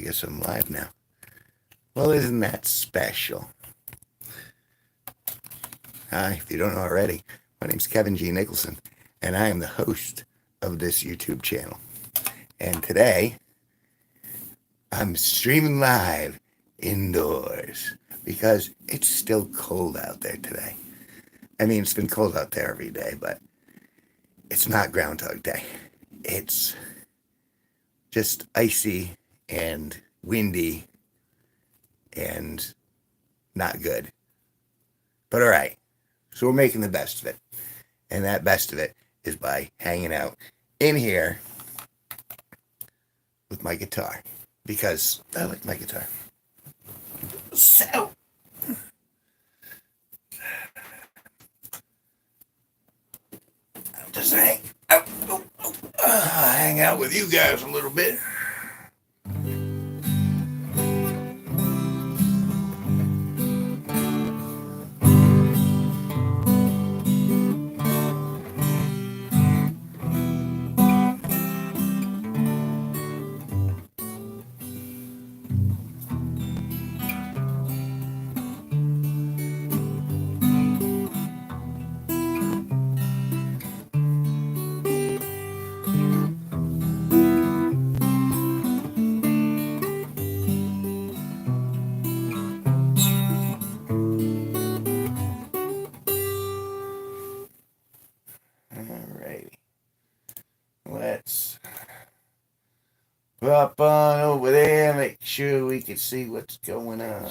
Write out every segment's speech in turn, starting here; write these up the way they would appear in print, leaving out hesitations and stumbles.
guess I'm live now. Well, isn't that special? Hi, if you don't know already, my name's Kevin G Nicholson, and I am the host of this YouTube channel. And today, I'm streaming live indoors because it's still cold out there today. I mean, it's been cold out there every day, but it's not Groundhog Day. It's just icy and windy and not good. But all right, so we're making the best of it. And that best of it is by hanging out in here with my guitar, because I like my guitar. So, I'll just hang out with you guys a little bit. Let's pop on over there, make sure we can see what's going on.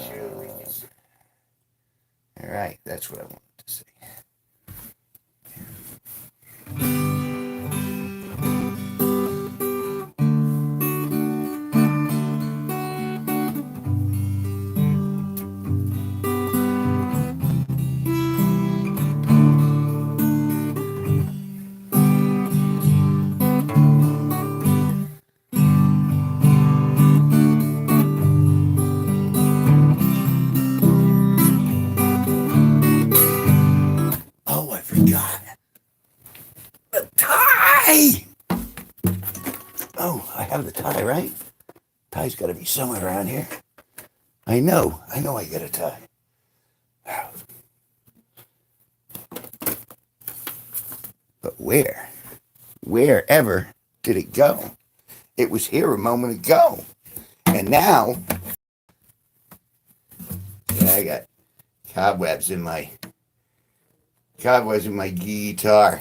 All right, that's what I wanted to see. The tie! Oh, I have the tie, right? Tie's got to be somewhere around here. I know I got a tie. But wherever did it go? It was here a moment ago. And now, I got cobwebs in my guitar.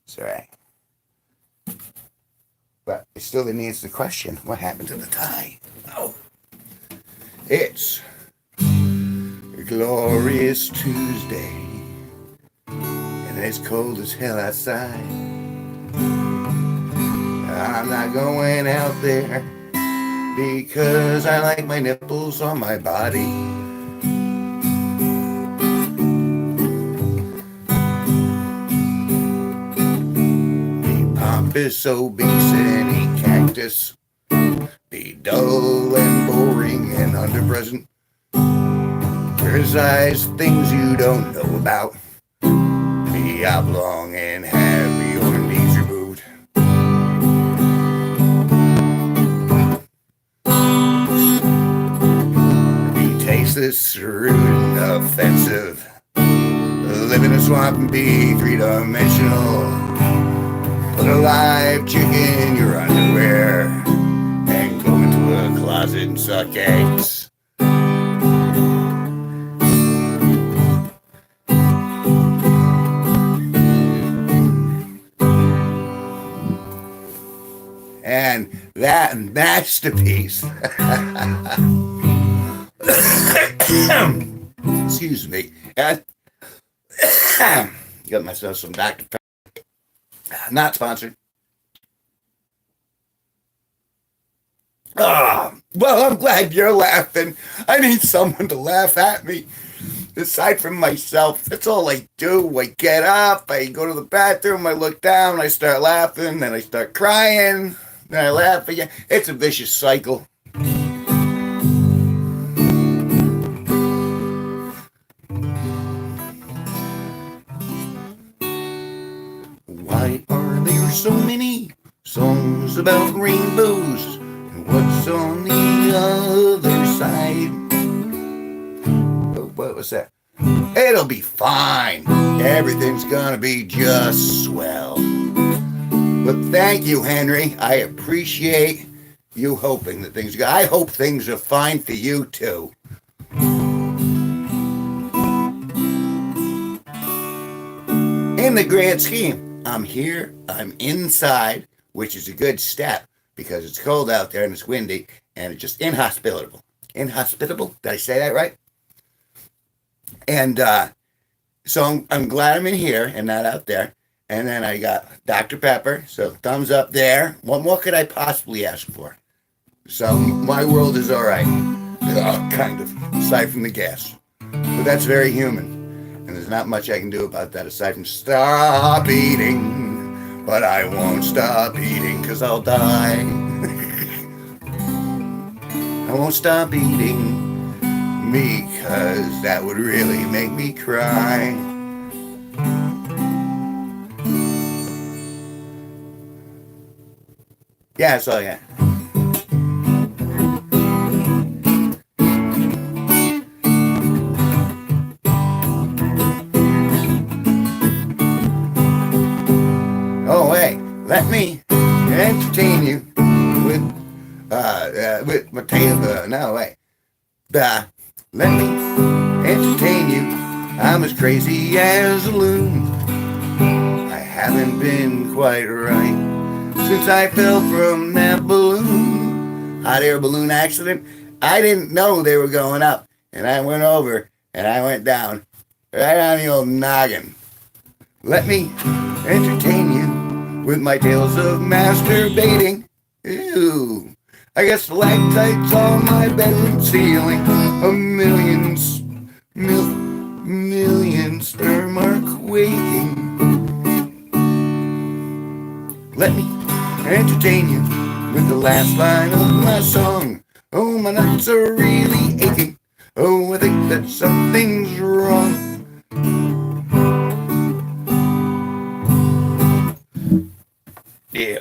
It's all right. But I still didn't answer the question. What happened to the tie? Oh. It's a glorious Tuesday, and it's cold as hell outside. I'm not going out there because I like my nipples on my body. Pompous, obese, and eat cactus. Be dull and boring and underpresent. Criticize things you don't know about. Be oblong and have your knees removed. Be tasteless, rude, and offensive. Live in a swamp and be three-dimensional. Put a live chick in your underwear and go into a closet and suck eggs. And that masterpiece, excuse me, got myself some Dr. Pepper. Not sponsored. Well, I'm glad you're laughing. I need someone to laugh at me. Aside from myself, that's all I do. I get up, I go to the bathroom, I look down, I start laughing, then I start crying, then I laugh again. It's a vicious cycle. Why are there so many songs about rainbows and what's on the other side. Oh, what was that? It'll be fine. Everything's gonna be just swell. But thank you, Henry. I appreciate you hoping that things go. I hope things are fine for you too. In the grand scheme, I'm here, I'm inside, which is a good step because it's cold out there and it's windy and it's just inhospitable. Inhospitable? Did I say that right? And so I'm glad I'm in here and not out there. And then I got Dr. Pepper, so thumbs up there. What more could I possibly ask for? So my world is all right, kind of, aside from the gas. But that's very human. And there's not much I can do about that aside from stop eating. But I won't stop eating because I'll die. I won't stop eating because that would really make me cry. Yeah, that's all I got. Oh, hey, let me entertain you with my tale. No, wait. Let me entertain you. I'm as crazy as a loon. I haven't been quite right since I fell from that balloon. Hot air balloon accident. I didn't know they were going up. And I went over and I went down. Right on the old noggin. Let me entertain you with my tales of masturbating. Ew. I got stalactites on my bedroom ceiling. A million sperm are quaking. Let me entertain you with the last line of my song. Oh, my nuts are really aching. Oh, I think that something's wrong. Yeah.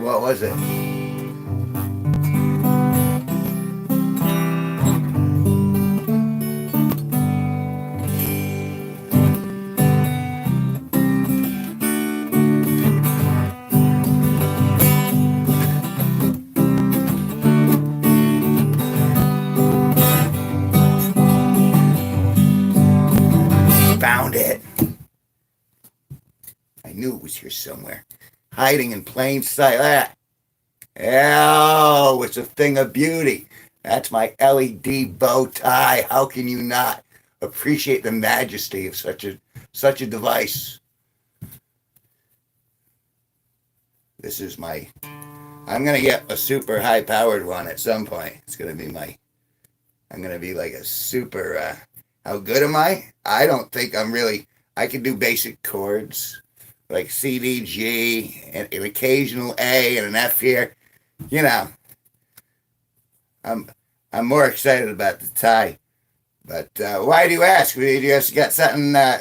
What was it? Found it. I knew it was here somewhere. Hiding in plain sight. Oh, it's a thing of beauty. That's my LED bow tie. How can you not appreciate the majesty of such a device? This is my. I'm gonna get a super high powered one at some point. It's gonna be my. I'm gonna be like a super. How good am I? I don't think I'm really. I can do basic chords like C, D, G, and an occasional A and an F here. You know, I'm more excited about the tie. But why do you ask? You just got something? Are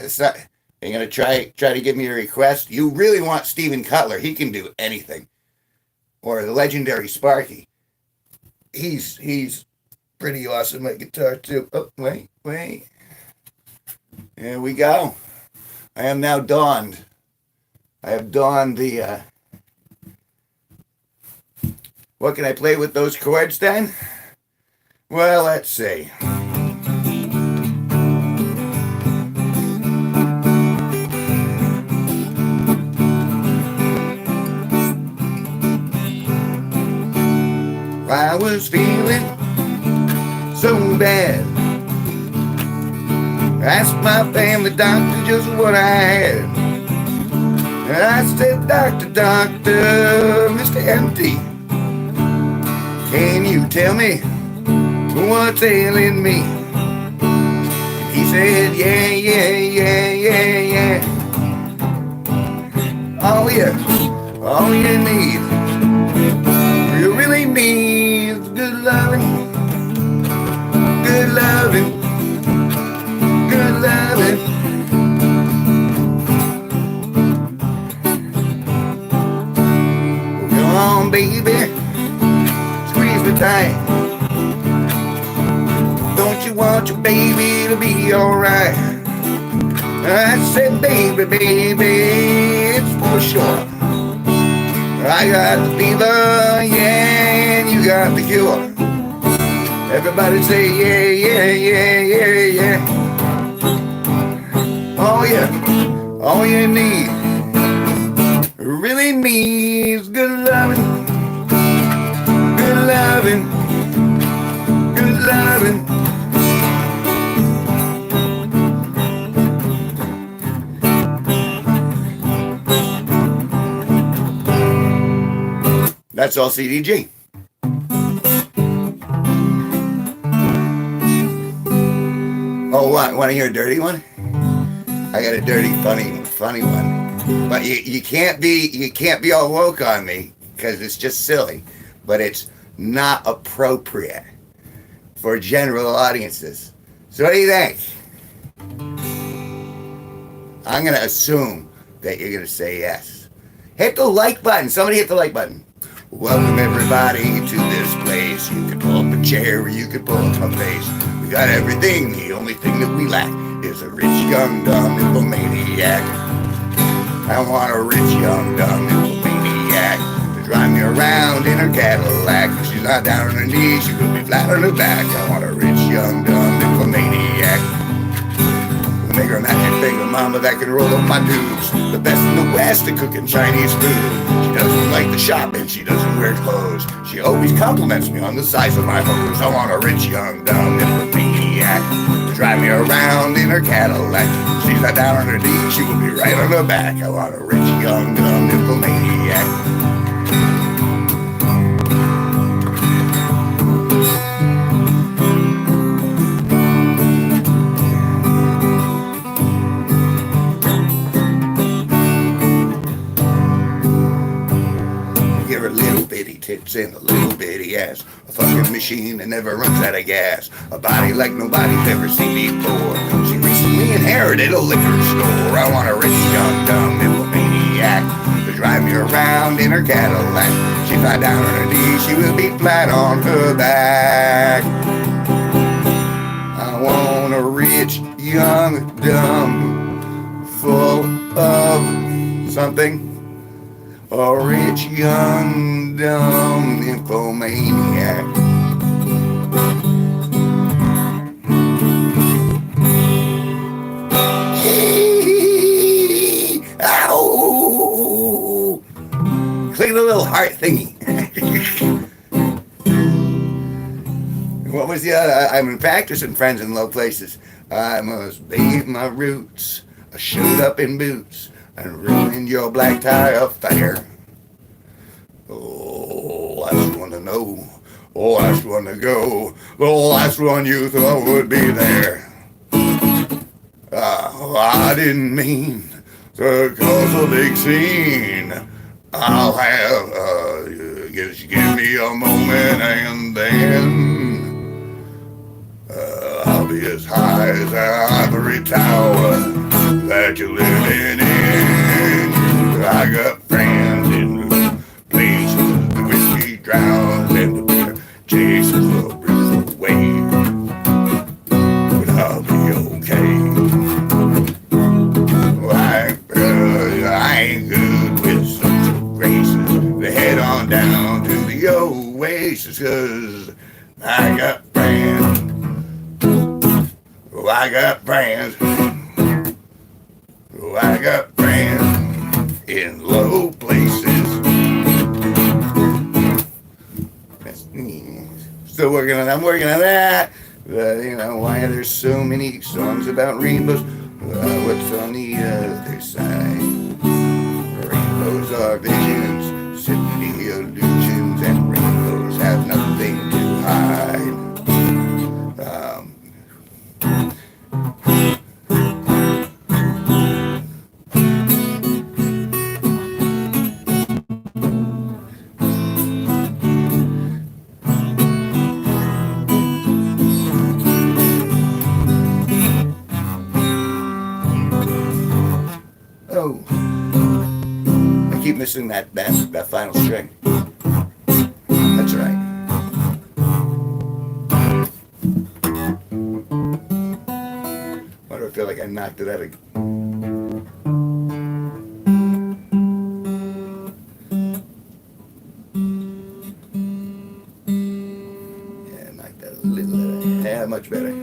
you gonna try to give me a request? You really want Steven Cutler? He can do anything. Or the legendary Sparky. He's pretty awesome at guitar too. Oh, wait. There we go. I am now donned. I have donned the, what can I play with those chords then? Well, let's see. I was feeling so bad. Asked my family doctor just what I had. And I said, doctor, Mr. Empty, can you tell me what's ailing me? And he said, yeah. Oh yeah, all you need, you really need is good loving. Come on, baby, squeeze me tight. Don't you want your baby to be alright? I said, baby, it's for sure. I got the fever, yeah, and you got the cure. Everybody say, yeah. Oh yeah, all you need, really needs good loving. That's all CDG. Oh, what? Want to hear a dirty one? I got a dirty, funny one. But you can't be all woke on me because it's just silly. But it's not appropriate for general audiences. So what do you think? I'm gonna assume that you're gonna say yes. Hit the like button. Somebody hit the like button. Welcome everybody to this place. You can pull up a chair or you can pull up a face. We got everything. The only thing that we lack is a rich, young, dumb nymphomaniac. I want a rich, young, dumb nymphomaniac to drive me around in her Cadillac. If she's not down on her knees, she will be flat on her back. I want a rich, young, dumb nymphomaniac. Make her a magic finger mama that can roll up my tubes. The best in the West at cooking Chinese food. She doesn't like to shop and she doesn't wear clothes. She always compliments me on the size of my hose. I want a rich, young, dumb nymphomaniac to drive me around in her Cadillac. If she's not down on her knees, she will be right on her back. I want a rich, young, dumb nymphomaniac. Tits and a little bitty ass, a fucking machine that never runs out of gas, a body like nobody's ever seen before. She recently inherited a liquor store. I want a rich, young, dumb nymphomaniac to drive me around in her Cadillac. She's not down on her knees, she will be flat on her back. I want a rich, young, dumb, full of something. A rich, young, dumb nymphomaniac. Ow! Click the little heart thingy. What was the other? I'm in practice and friends in low places. I must bathe my roots. I showed up in boots and ruined your black tie affair. Oh, last one to know. Oh, last one to go. The last one you thought would be there. I didn't mean to cause a big scene. I'll have, just give me a moment and then I'll be as high as the ivory tower that you're living in. I got friends in places the whiskey drowns and the beer chases the breeze away. Oh, I got friends. Oh, I got friends in low places. Still working on. I'm working on that. Why there's so many songs about rainbows? What's on the other side? Rainbows are visions, simply illusions, and rainbows have nothing to hide. Oh, I keep missing that final string. That's right. Why do I feel like I knocked it out again? Yeah, knocked that a little. Yeah, much better.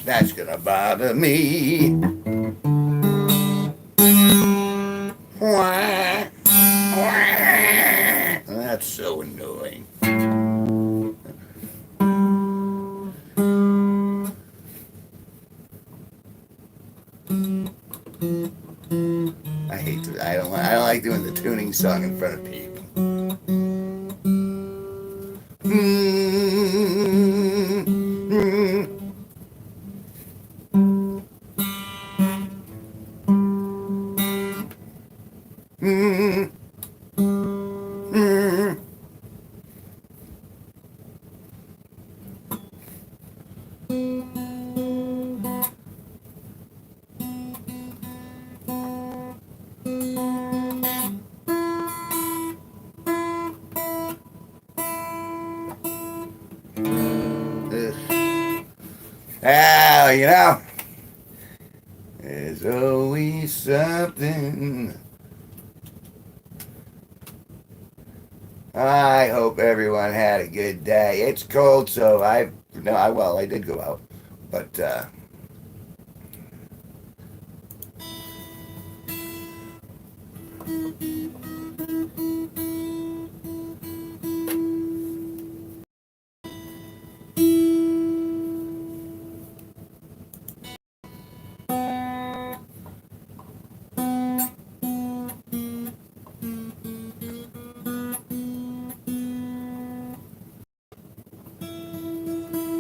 That's gonna bother me. Wah, wah. That's so annoying. I hate to. I don't like doing the tuning song in front of people. Ah, there's always something I hope everyone had a good day. It's cold, so I did go out, but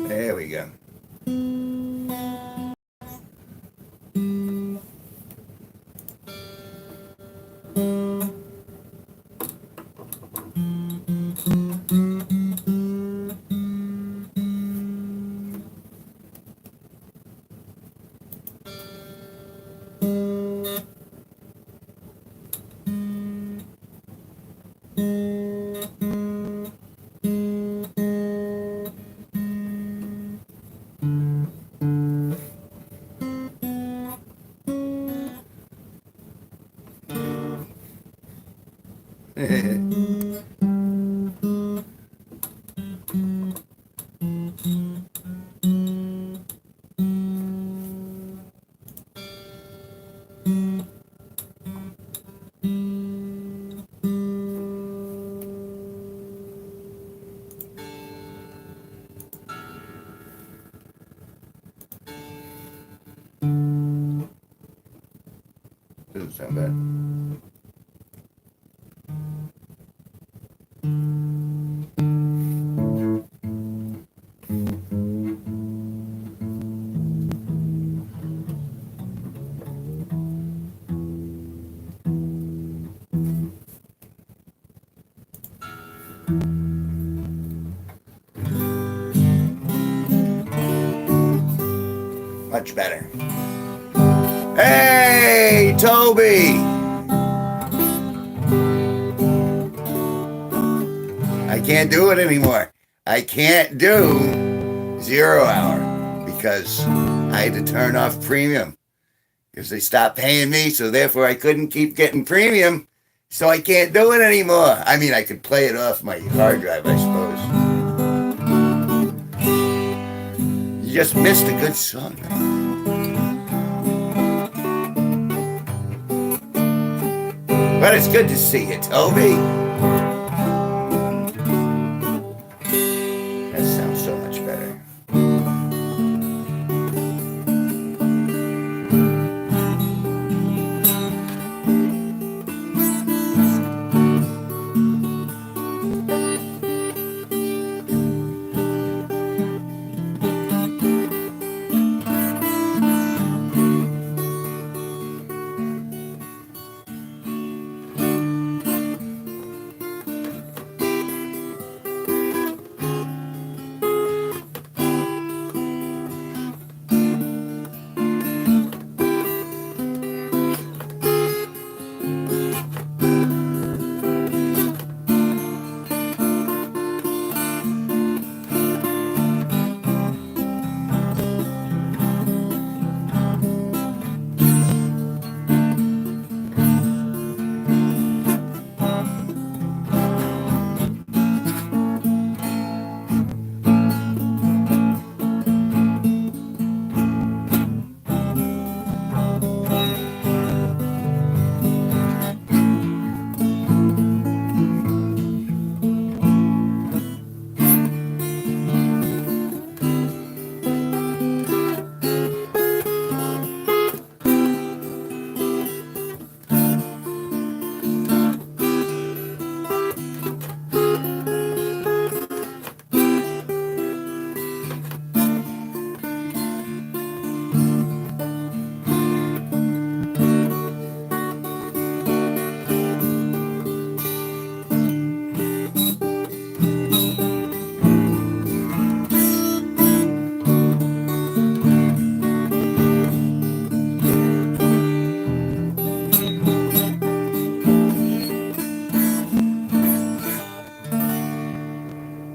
there we go. Doesn't sound bad. Much better. Hey, Toby! I can't do it anymore. I can't do 0 hour because I had to turn off premium because they stopped paying me, so therefore I couldn't keep getting premium, so I can't do it anymore. I mean, I could play it off my hard drive, I suppose. You just missed a good song. But it's good to see you, Toby. That sounds so much better.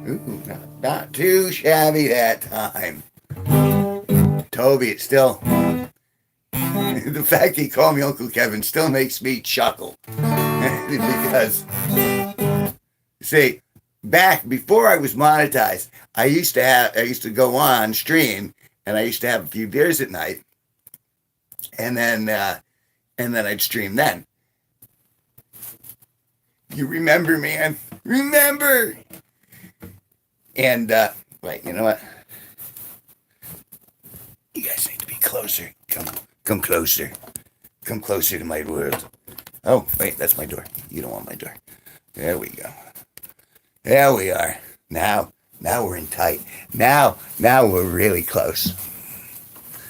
Ooh, not too shabby that time. Toby, it's still... the fact he called me Uncle Kevin still makes me chuckle. Because See, back before I was monetized, I used to go on stream, and I used to have a few beers at night, and then I'd stream then. You remember, man? Remember? And wait, you know what? You guys need to be closer. Come closer. Come closer to my world. Oh, wait, that's my door. You don't want my door. There we go. There we are. Now we're in tight. Now we're really close.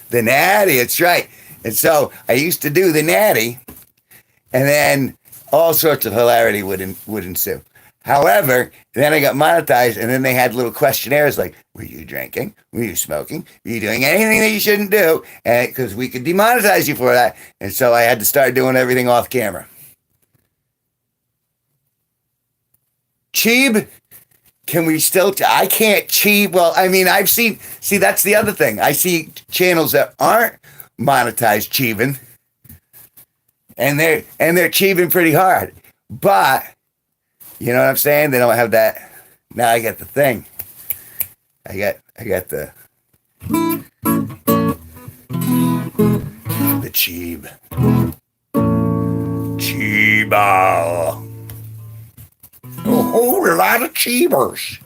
The natty, that's right. And so I used to do the natty, and then all sorts of hilarity would ensue. However, then I got monetized, and then they had little questionnaires like, were you drinking? Were you smoking? Were you doing anything that you shouldn't do? And because we could demonetize you for that. And so I had to start doing everything off camera. Cheeb? Can we still? I can't cheeb. Well, I mean, I've seen. See, that's the other thing. I see channels that aren't monetized cheebing, and they're cheebing pretty hard. But you know what I'm saying? They don't have that. Now I got the thing. I got the cheeb. Cheeball. A whole lot of cheebers.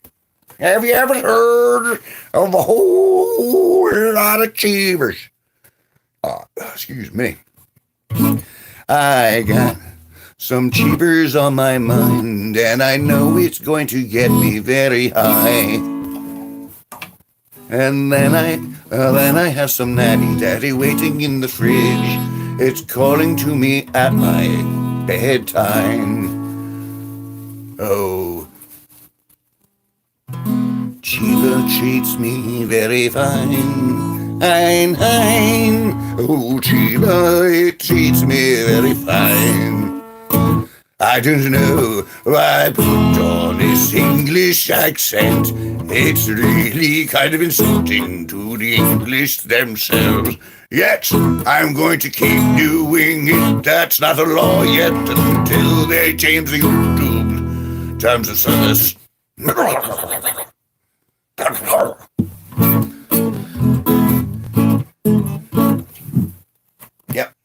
Have you ever heard of a whole lot of cheebers? Excuse me. I got some cheebers on my mind, and I know it's going to get me very high. And then I have some natty daddy waiting in the fridge. It's calling to me at my bedtime. Oh, Chiba treats me very fine. Oh, Chiba, it treats me very fine. I don't know why I put on this English accent. It's really kind of insulting to the English themselves. Yet, I'm going to keep doing it. That's not a law yet until they change the YouTube terms of service. Yep.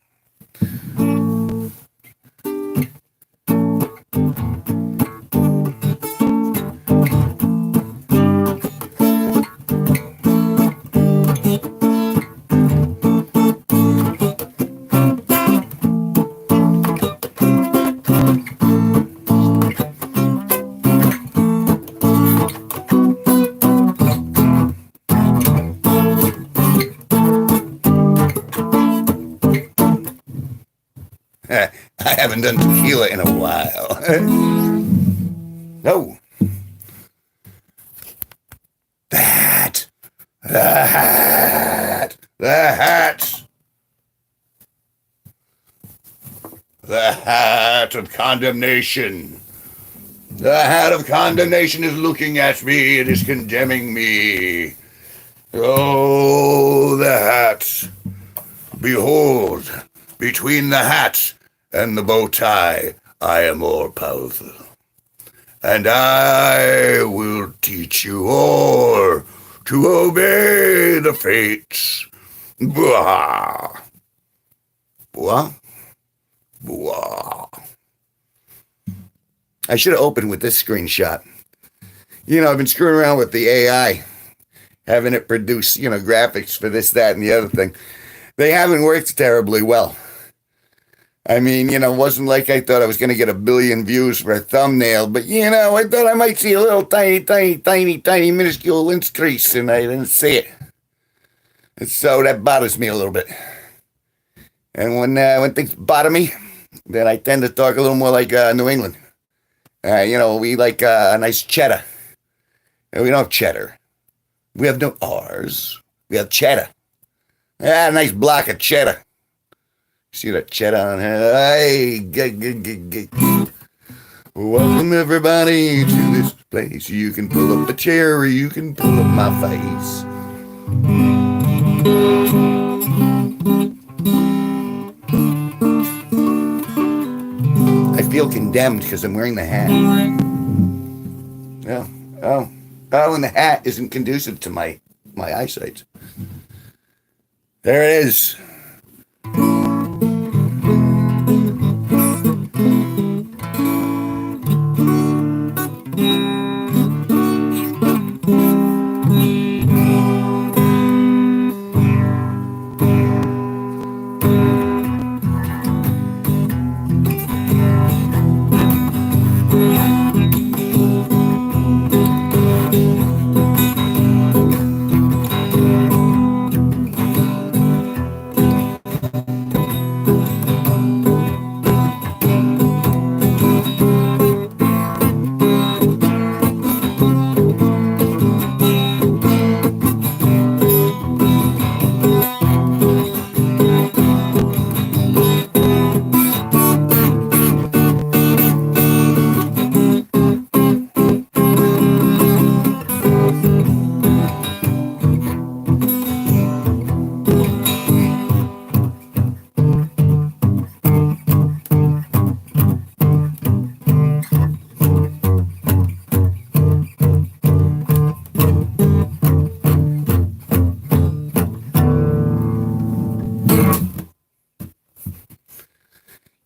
I haven't done tequila in a while. No. The hat. The hat of condemnation. The hat of condemnation is looking at me. It is condemning me. Oh, the hat. Behold, between the hat and the bow tie, I am more powerful. And I will teach you all to obey the fates. Blah. Blah. Blah. I should have opened with this screenshot. You know, I've been screwing around with the AI, having it produce, graphics for this, that, and the other thing. They haven't worked terribly well. I mean, it wasn't like I thought I was going to get 1 billion views for a thumbnail, but, I thought I might see a little tiny, minuscule increase, and I didn't see it. And so that bothers me a little bit. And when things bother me, then I tend to talk a little more like New England. We like a nice cheddar. And we don't have cheddar. We have no R's. We have cheddar. A nice block of cheddar. See that cheddar on here? Hey, welcome everybody to this place. You can pull up the chair or you can pull up my face. I feel condemned because I'm wearing the hat. Yeah. Oh. Oh, and the hat isn't conducive to my eyesight. There it is.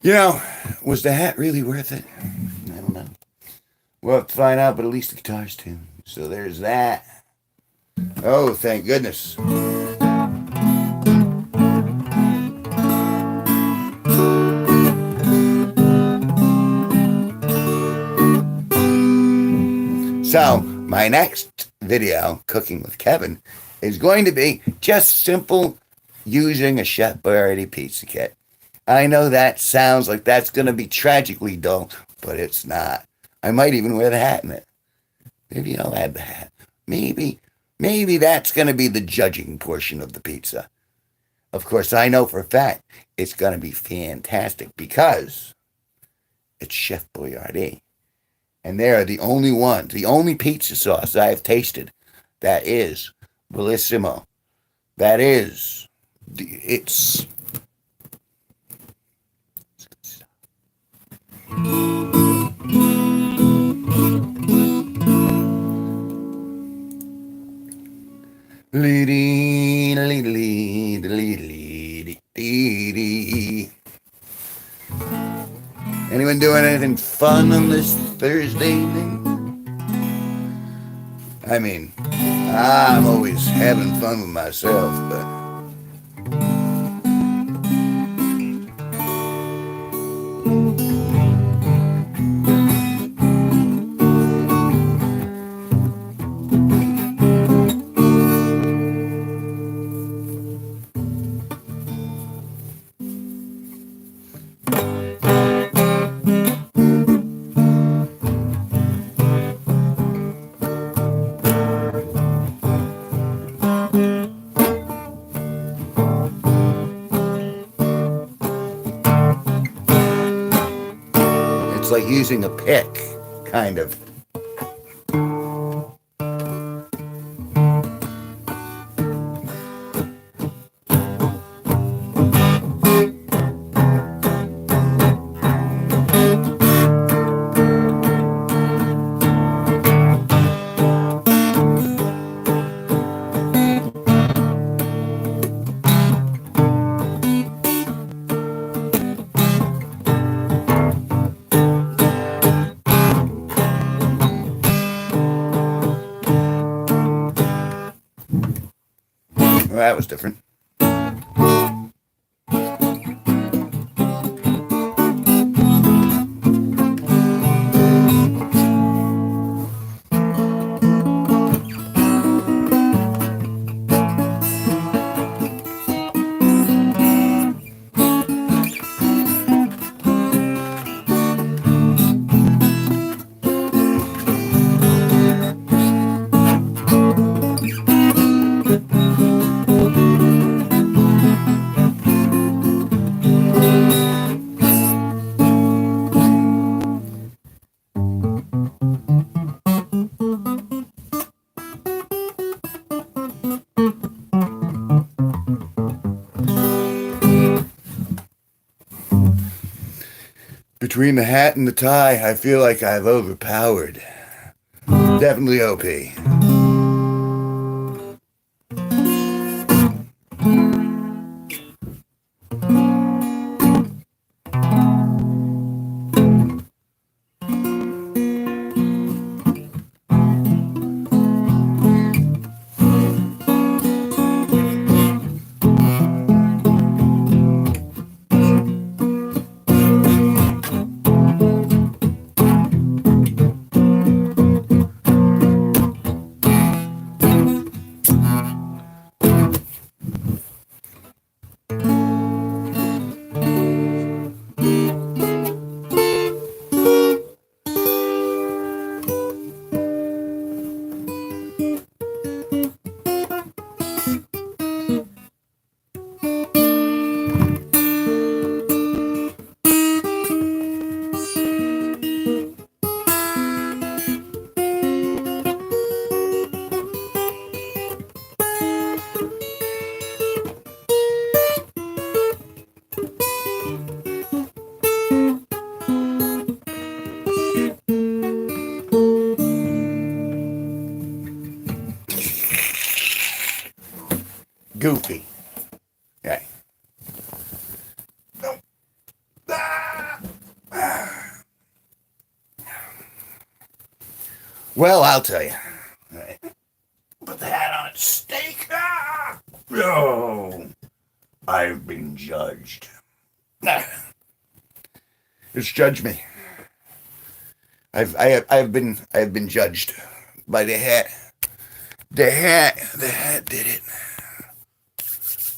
You know, was the hat really worth it? I don't know. We'll have to find out, but at least the guitar's tuned. So there's that. Oh, thank goodness. So, my next video, Cooking with Kevin, is going to be just simple using a Chef Boyardee pizza kit. I know that sounds like that's going to be tragically dull, but it's not. I might even wear the hat in it. Maybe I'll add the hat. Maybe that's going to be the judging portion of the pizza. Of course, I know for a fact it's going to be fantastic because it's Chef Boyardee. And they're the only ones, the only pizza sauce I have tasted that is Bellissimo. That is, it's... Anyone doing anything fun on this Thursday evening? I mean, I'm always having fun with myself, but... It's like using a pick, kind of. Well, that was different. Between the hat and the tie, I feel like I've overpowered Definitely OP. Goofy. Okay. Well, I'll tell you. Put the hat on its stake. Oh, I've been judged. Just judge me. I've been judged by the hat. The hat did it.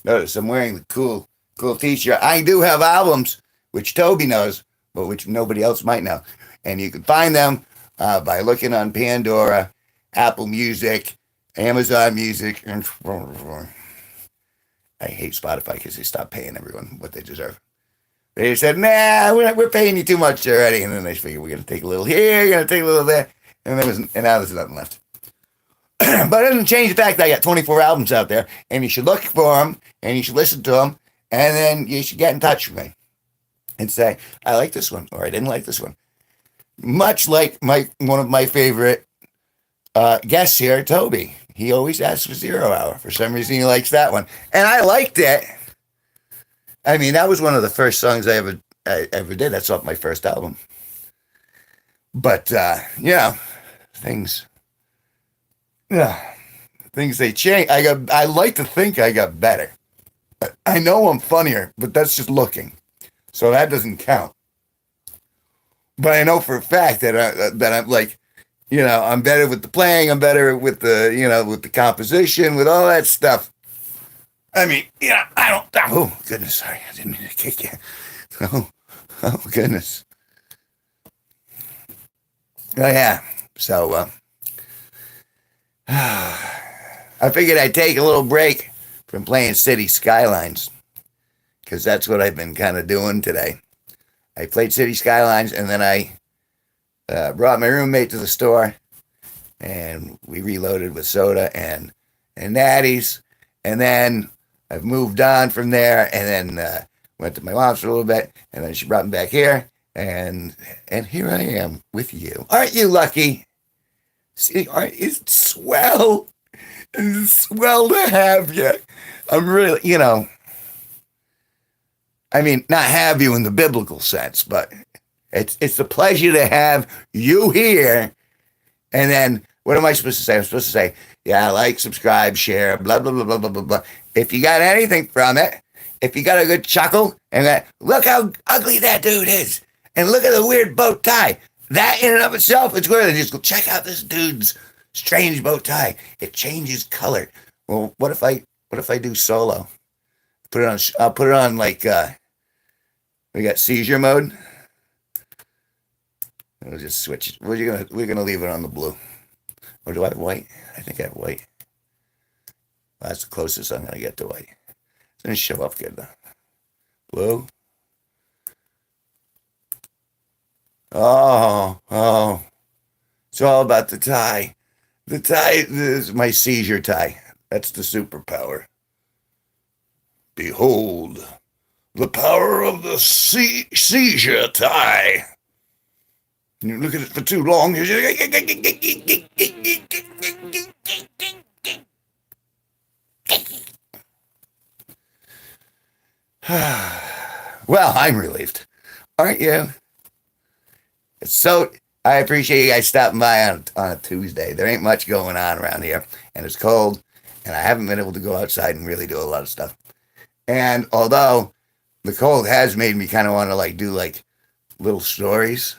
Notice I'm wearing the cool t-shirt. I do have albums, which Toby knows, but which nobody else might know. And you can find them by looking on Pandora, Apple Music, Amazon Music, and I hate Spotify because they stopped paying everyone what they deserve. They said, nah, we're paying you too much already. And then they figured we're going to take a little here, we're going to take a little there. And now there's nothing left. But it doesn't change the fact that I got 24 albums out there, and you should look for them, and you should listen to them, and then you should get in touch with me and say, I like this one, or I didn't like this one. Much like one of my favorite guests here, Toby. He always asks for 0 Hour. For some reason, he likes that one. And I liked it. I mean, that was one of the first songs I ever did. That's off my first album. But, things they change. I like to think I got better. I know I'm funnier, but that's just looking, so that doesn't count. But I know for a fact that I'm like, I'm better with the playing. I'm better with with the composition, with all that stuff. I mean, I don't. Oh goodness, sorry, I didn't mean to kick you. Oh goodness. Oh yeah. So. I figured I'd take a little break from playing City Skylines, because that's what I've been kind of doing today. I played City Skylines, and then I brought my roommate to the store, and we reloaded with soda and natties, and then I've moved on from there, and then went to my mom's for a little bit, and then she brought me back here, and here I am with you. Aren't you lucky? See, it's swell. It's swell to have you. I'm really, I mean, not have you in the biblical sense, but it's a pleasure to have you here. And then, what am I supposed to say? I'm supposed to say, yeah, like, subscribe, share, blah, blah, blah, blah, blah, blah, blah. If you got anything from it, if you got a good chuckle, and that, look how ugly that dude is, and look at the weird bow tie. That in and of itself is worth it. Just go check out this dude's strange bow tie. It changes color. Well, what if I do solo? I'll put it on like we got seizure mode. We'll just switch it. We're gonna leave it on the blue. Or do I have white? I think I have white. Well, that's the closest I'm gonna get to white. It's gonna show up good though. Blue. Oh, it's all about the tie. The tie is my seizure tie. That's the superpower. Behold, the power of the seizure tie. You look at it for too long. Well, I'm relieved. Aren't you? So I appreciate you guys stopping by on a Tuesday. There ain't much going on around here, and it's cold, and I haven't been able to go outside and really do a lot of stuff. And although the cold has made me kind of want to like do like little stories,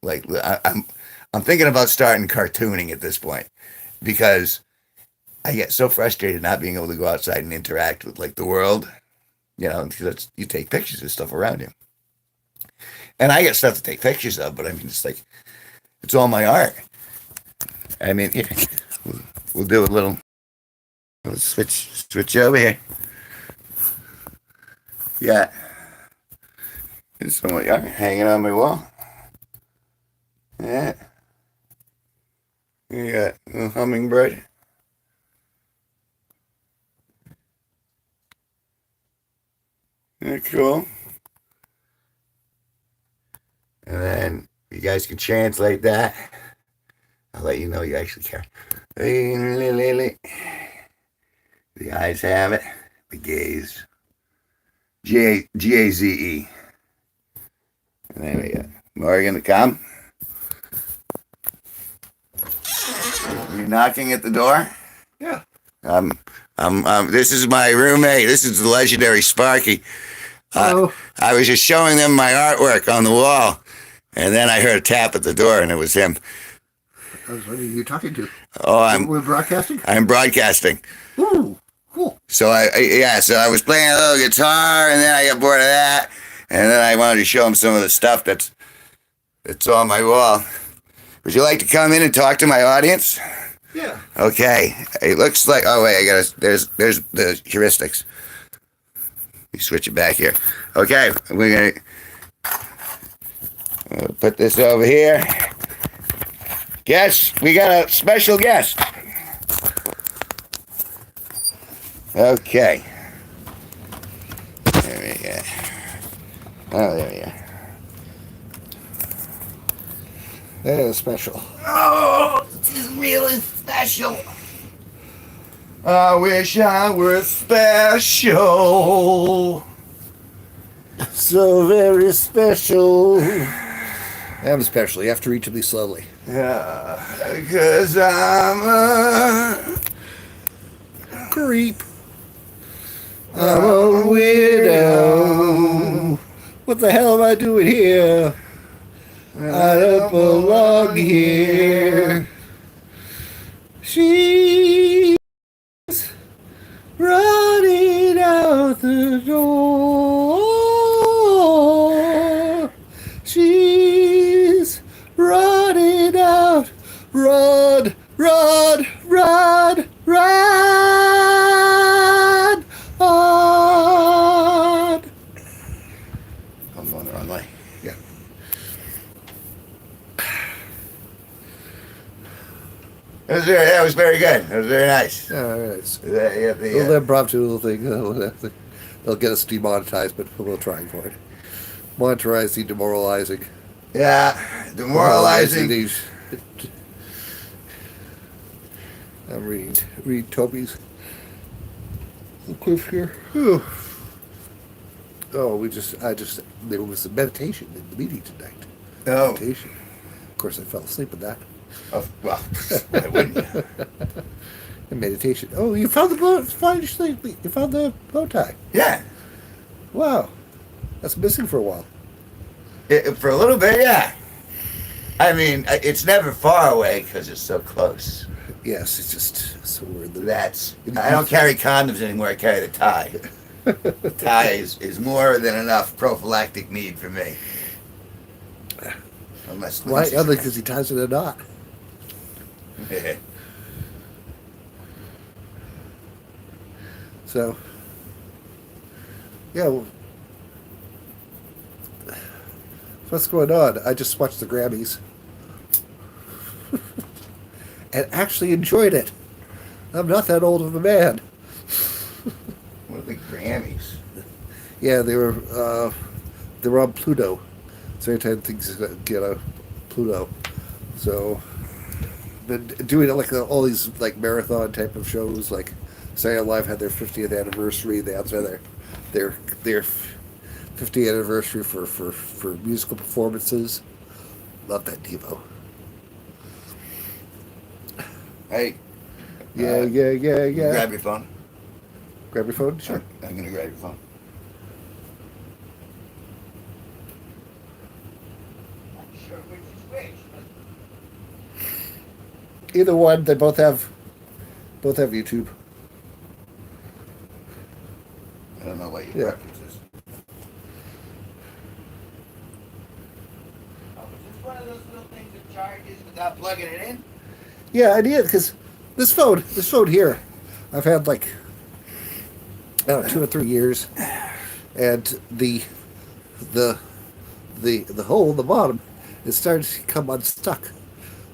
like I'm thinking about starting cartooning at this point because I get so frustrated not being able to go outside and interact with like the world, because you take pictures of stuff around you. And I get stuff to take pictures of, but I mean, it's like, it's all my art. I mean, here, we'll do a little, let's switch over here. Yeah. There's some of my art hanging on my wall. Yeah. You got a hummingbird. Yeah, cool. And then you guys can translate that. I'll let you know you actually care. The eyes have it. The gaze. Gaze. And then we got Morgan to come. You're knocking at the door? Yeah. This is my roommate. This is the legendary Sparky. Hello. I was just showing them my artwork on the wall, and then I heard a tap at the door, and it was him. I was wondering who you're talking to. Oh, We're broadcasting? I'm broadcasting. Ooh, cool. So I was playing a little guitar, and then I got bored of that, and then I wanted to show him some of the stuff that's on my wall. Would you like to come in and talk to my audience? Yeah. Okay. It looks like. Oh wait, there's the heuristics. You switch it back here. Okay, we're gonna put this over here. Guess we got a special guest. Okay. There we go. Oh, there we go. That is special. Oh, this is really special. I wish I were special. So very special. I'm special. You have to reach me slowly. Yeah, because I'm a creep. I'm a weirdo. What the hell am I doing here? I don't belong here. She's running out the door. She's running out. Run, run, run, run on. I'm going the wrong way. Yeah. That was very good. That was very nice. All right. The Impromptu thing. They'll get us demonetized, but we'll try for it. Monetizing, demoralizing. Yeah, demoralizing. I'm reading Toby's clip here. Whew. Oh, there was a meditation in the meeting tonight. Oh. Meditation. Of course, I fell asleep with that. Oh, well, why wouldn't you? And meditation. Oh, you found the bow. You found the bow tie. Yeah. Wow, that's missing for a while. For a little bit, yeah. I mean, it's never far away because it's so close. Yes, it's just so weird. I don't carry condoms anymore. I carry the tie. The tie is more than enough prophylactic need for me. Unless why? Other because he ties it in a knot. So, yeah. What's going on? I just watched the Grammys and actually enjoyed it. I'm not that old of a man. What are the Grammys? Yeah, they were on Pluto. So anytime things get a Pluto, so been doing like all these like marathon type of shows. Like Saturday Night Live had their 50th anniversary. They had their their 50th anniversary for musical performances. Love that Devo. Hey. Yeah, yeah. Grab your phone. Grab your phone? Sure. I'm going to grab your phone. Sure which is which. Either one, they both have YouTube. I don't know what your preference is. Oh, is this one of those little things that charges without plugging it in? Yeah, I did, because this phone here, I've had like, I don't know, 2 or 3 years, and the hole in the bottom is starting to come unstuck.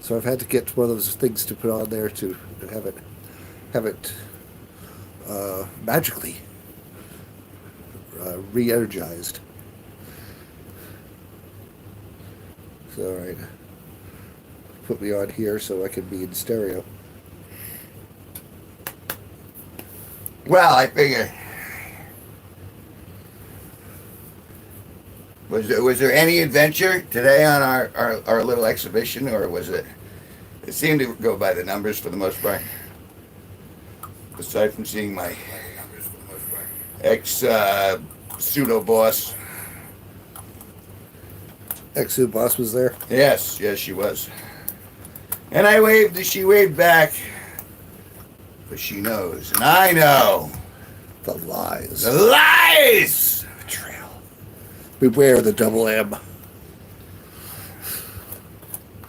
So I've had to get one of those things to put on there to have it magically re-energized. So all right, put me on here so I can be in stereo. Well, I figure. Was there any adventure today on our little exhibition, or was it? It seemed to go by the numbers for the most part. Aside from seeing my ex pseudo boss. Ex-Suit Boss was there. Yes, she was. And I waved. She waved back. But she knows, and I know. The lies. The lies! Betrayal. Beware the double M.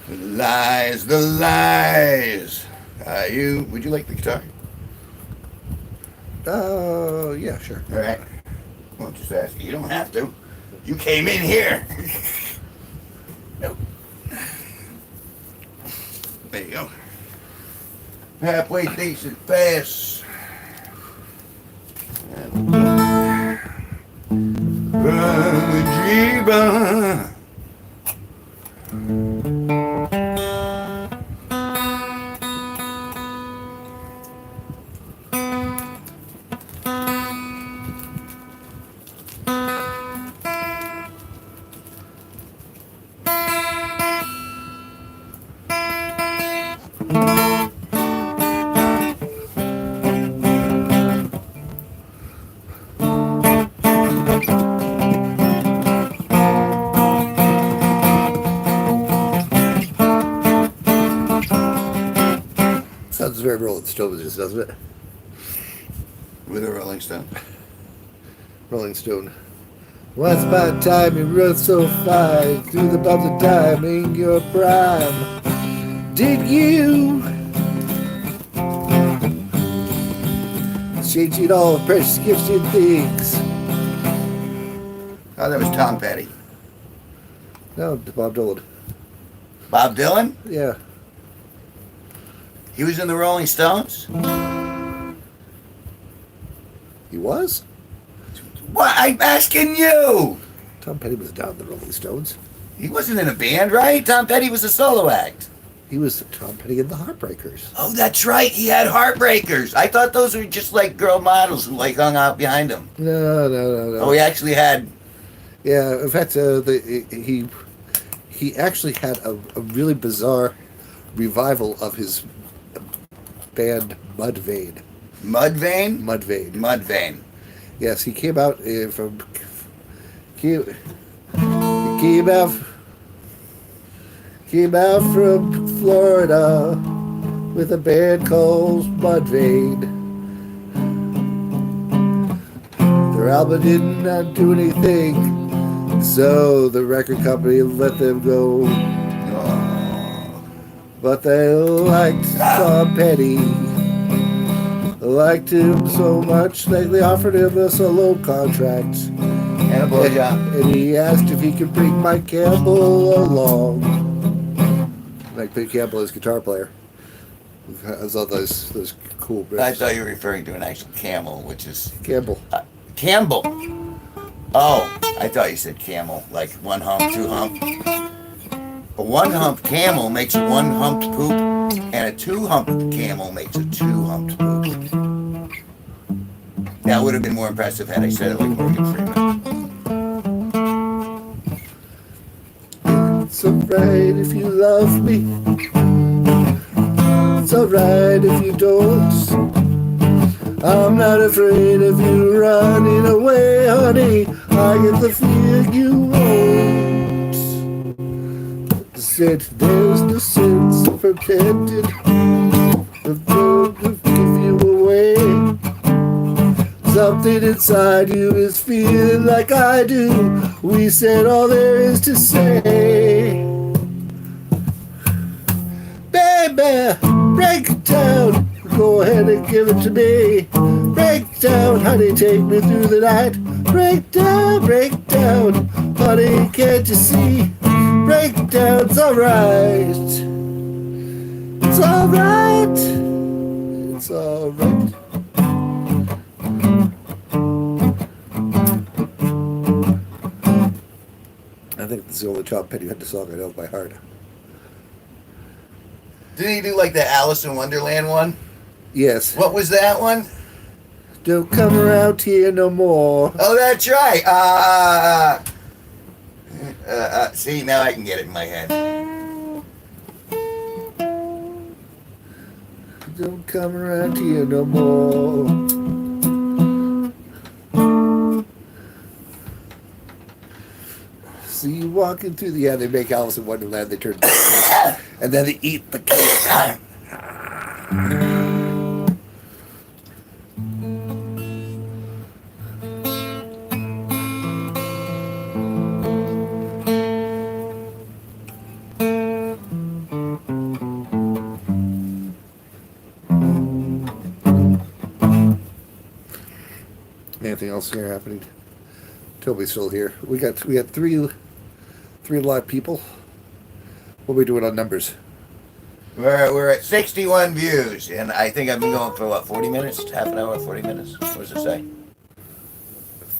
The lies, the lies. Would you like the guitar? Yeah, sure. All right. Well, just ask you. You don't have to. You came in here. Nope. There you go. Halfway decent fast. Dreamer. Sounds very Rolling Stones, doesn't it? With a Rolling Stone. Rolling Stone. Once upon a time you rode so fine through the bumps of time in your prime. Did you? Exchanging all the precious gifts and things. Oh, that was Tom Petty. No, Bob Dylan. Bob Dylan? Yeah. He was in the Rolling Stones? He was? What? I'm asking you! Tom Petty was down in the Rolling Stones. He wasn't in a band, right? Tom Petty was a solo act. He was Tom Petty in the Heartbreakers. Oh, that's right. He had Heartbreakers. I thought those were just like girl models who like hung out behind him. No. Oh, he actually had... Yeah, in fact, he actually had a really bizarre revival of his band Mudvayne. Mudvayne? Mudvayne. Mudvayne. Yes, he came out from came out from Florida with a band called Mudvayne. Their album did not do anything, so the record company let them go. But they liked Tom Petty. They liked him so much that they offered him a solo contract. And a blowjob. And he asked if he could bring Mike Campbell along. Mike Campbell is guitar player. Has all those cool riffs. I thought you were referring to an actual camel, which is... Campbell. Campbell. Oh, I thought you said camel, like one hump, two hump. A one-humped camel makes a one-humped poop, and a two-humped camel makes a two-humped poop. That would have been more impressive had I said it like Morgan Freeman. It's alright if you love me. It's alright if you don't. I'm not afraid of you running away, honey. I get the feeling you won't. Said there's no sense of pretending to give you away. Something inside you is feeling like I do. We said all there is to say. Baby, break it down. Go ahead and give it to me. Break down, honey, take me through the night. Break down, honey, can't you see? Break down, it's alright. It's alright. It's alright. I think that's the only Tom Petty had the song I know by heart. Didn't he do like the Alice in Wonderland one? Yes. What was that one? Don't come around here no more. Oh, that's right. See, now I can get it in my head. Don't come around here no more. See you walking through the they make Alice in Wonderland, they turn and then they eat the cake. Anything else here happening? Toby's still here. We had three live people. What are we doing on numbers? We're at 61 views, and I think I've been going for what, 40 minutes? Half an hour, 40 minutes? What does it say?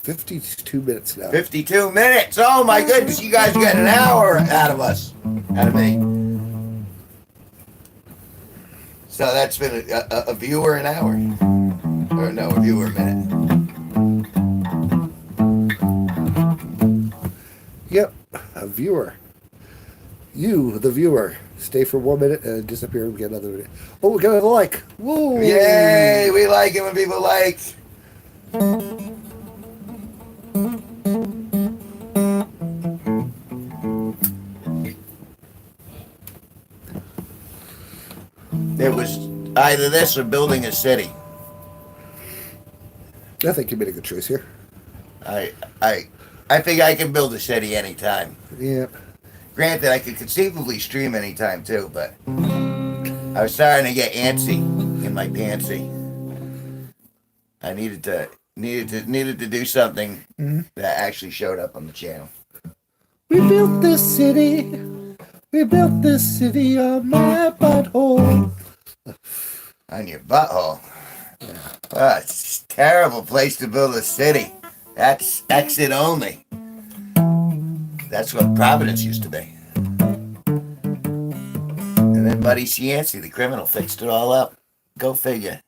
52 minutes now. 52 minutes! Oh my goodness, you guys got an hour out of us. Out of me. So that's been a viewer an hour. Or no, a viewer a minute. Yep, a viewer. You, the viewer, stay for 1 minute and disappear and get another minute. Oh, we got a like. Woo! Yay! We like it when people like. It was either this or building a city. I think you made a good choice here. I think I can build a city anytime. Yep. Granted, I could conceivably stream anytime too, but I was starting to get antsy in my pantsy. I needed to do something that actually showed up on the channel. We built this city. We built this city on my butthole. On your butthole. Oh, it's a terrible place to build a city. That's exit only. That's what Providence used to be. And then Buddy Cianci, the criminal, fixed it all up. Go figure.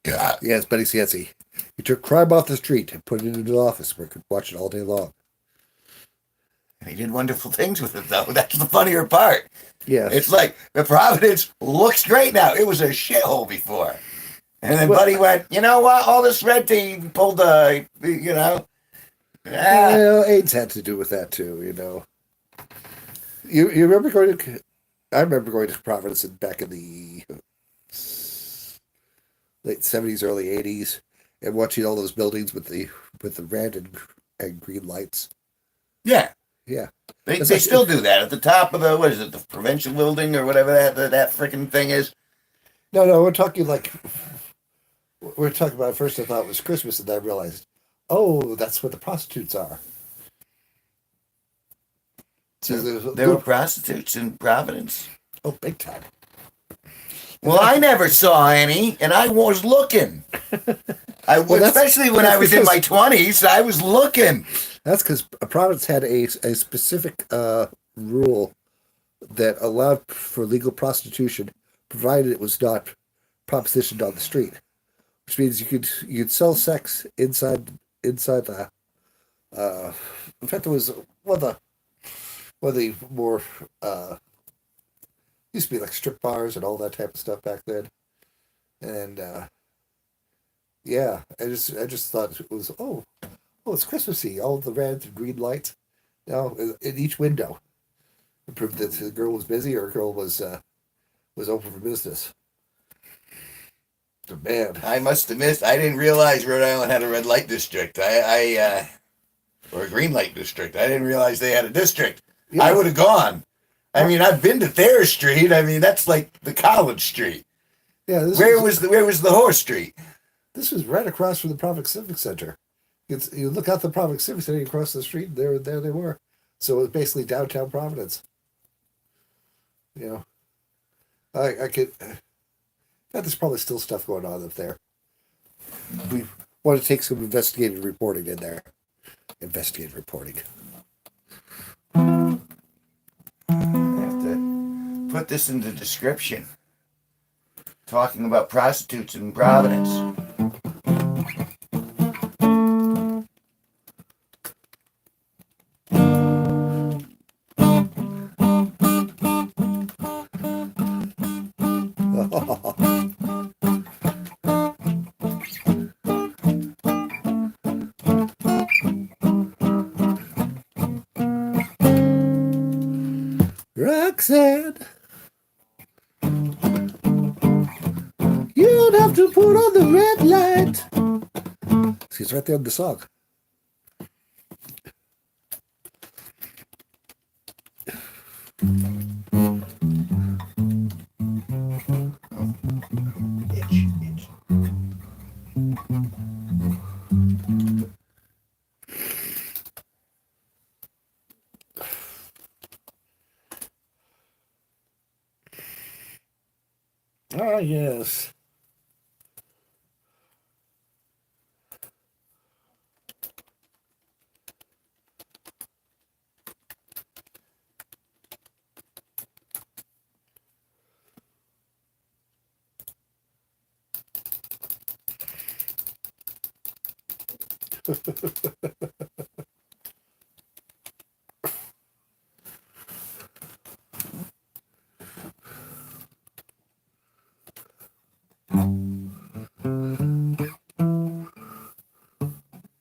Yeah, it's Buddy Cianci. He took crime off the street and put it into the office where he could watch it all day long. And he did wonderful things with it, though. That's the funnier part. Yeah. It's like, the Providence looks great now. It was a shithole before. And then Buddy went, you know what? All this red tea pulled the, you know. Well, AIDS had to do with that, too, you know. You remember going to... I remember going to Providence back in the late 70s, early 80s, and watching all those buildings with the red and green lights. Yeah. Yeah. They still do that at the top of the, what is it, the provincial building or whatever that freaking thing is. No, we're talking about, at first I thought it was Christmas, and then I realized, oh, that's what the prostitutes are. So there were prostitutes in Providence. Oh, big time. Well, I never saw any, and I was looking. Especially when I was in my 20s, I was looking. That's because Providence had a specific rule that allowed for legal prostitution, provided it was not propositioned on the street. which means you could sell sex inside the. In fact, it was one of the more used to be like strip bars and all that type of stuff back then, and yeah, I just thought it was it's Christmassy, all the red and green lights, in each window. It proved that the girl was busy or a girl was open for business. But man, I must have missed. I didn't realize Rhode Island had a red light district. Or a green light district. I didn't realize they had a district. yeah, I would have gone. I mean, I've been to Thayer Street. I mean, that's like the college street. yeah. Where was the horse street? This was right across from the Providence Civic Center. You look out the Providence Civic Center across the street, there they were. So it was basically downtown Providence. You know, I could. There's probably still stuff going on up there. We want to take some investigative reporting in there. Investigative reporting. I have to put this in the description. Talking about prostitutes in Providence. Roxanne, you don't have to put on the red light. She's right there in the song. Itch. Ah, yes.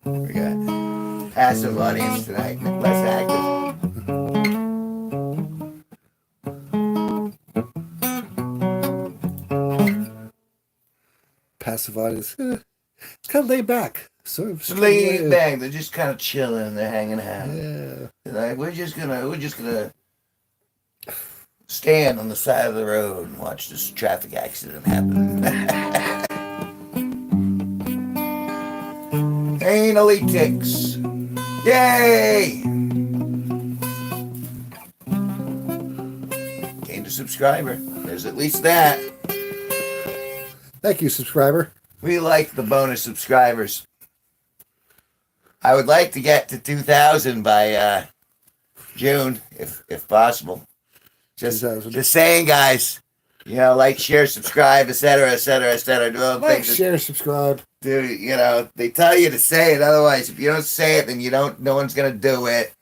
We got passive audience tonight, less active. Passive audience. It's kind of laid back. Sort of Laid back. They're just kind of chilling. They're hanging out. Yeah. They're like, we're just gonna stand on the side of the road and watch this traffic accident happen. Anally ticks. Yay! Gained a subscriber. There's at least that. Thank you, subscriber. We like the bonus subscribers. I would like to get to 2,000 by June, if possible. Just 2,000. just saying, guys. You know, like, share, subscribe, etc., etc., etc. Do all the Like, things that- share, subscribe. Dude, you know, they tell you to say it. Otherwise, if you don't say it, then no one's gonna do it.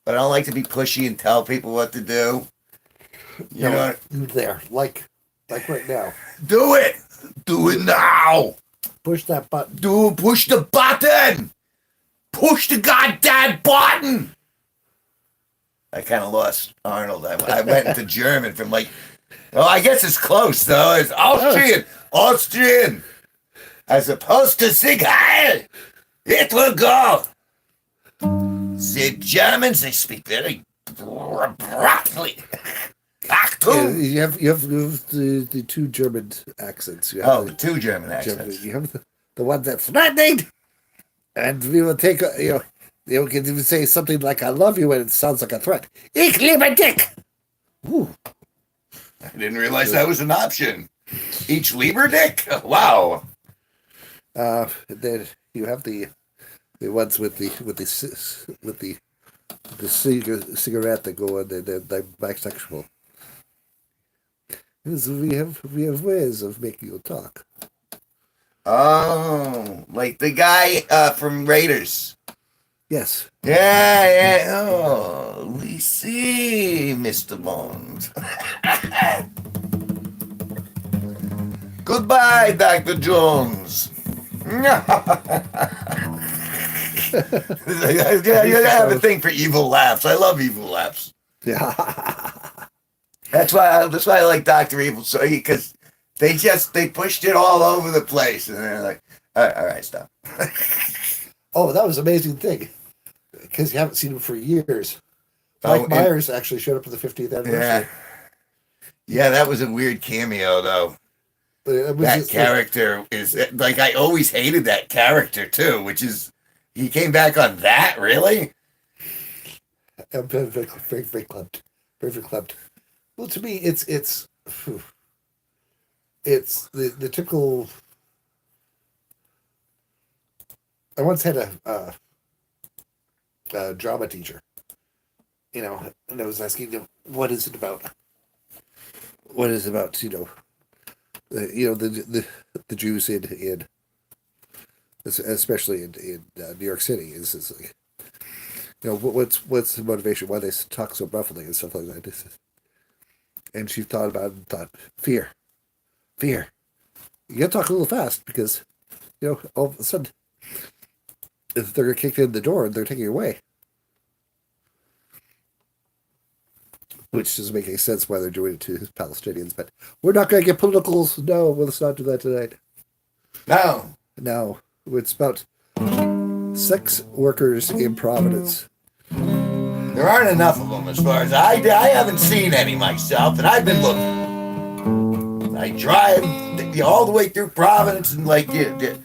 But I don't like to be pushy and tell people what to do. You know, There. Like right now. do it. Do it now. Push that button. Push the button. Push the goddamn button. I kind of lost Arnold. I went into German from like, oh, I guess it's close though. It's Austrian. As opposed to Sig Heil. It will go. The Germans, they speak very abruptly. Achtung. You have the two German accents. You have Oh, the two German accents. You have the one that's threatening, and we will take you can even say something like "I love you" and it sounds like a threat. Ich liebe dich. Ooh. I didn't realize that was an option. Each Lieber Dick? Wow. Then you have the ones with the cigarette that go on the bisexual. We have ways of making you talk. Oh, like the guy from Raiders. Yes. Yeah, yeah. Oh, we see, Mr. Bones. Goodbye, Dr. Jones. I have a thing for evil laughs. I love evil laughs. Yeah. That's why I like Doctor Evil, so because they pushed it all over the place, and they're like, all right, stop. Oh, that was an amazing thing because you haven't seen him for years. Oh, Mike Myers actually showed up for the 50th yeah, anniversary. yeah, that was a weird cameo though. It was That just character is like I always hated that character too, which is he came back on that really. very, very, very clubbed. Very, very clubbed. Well, to me, it's the typical. I once had a drama teacher, and I was asking him, "What is it about? What is it about? The Jews in especially in New York City is like, what's the motivation? Why they talk so roughly and stuff like that?" And she thought about it and thought, fear, fear. You gotta talk a little fast because all of a sudden if they're kicked in the door and they're taking it away. Which doesn't make any sense why they're doing it to Palestinians, but we're not going to get political. No, well, let's not do that tonight. No, No, it's about sex workers in Providence. there aren't enough of them as far as I haven't seen any myself, and I've been looking. I drive all the way through Providence, and like it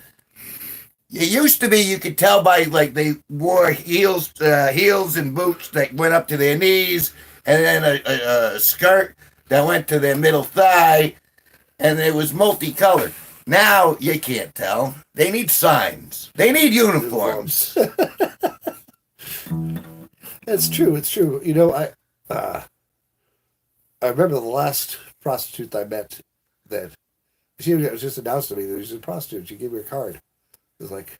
used to be, you could tell by like they wore heels and boots that went up to their knees, and then a skirt that went to their middle thigh, and it was multicolored. Now you can't tell. They need signs. They need uniforms. It's true. It's true. I remember the last prostitute I met that she was just announced to me that she was a prostitute. She gave me her card. It was like,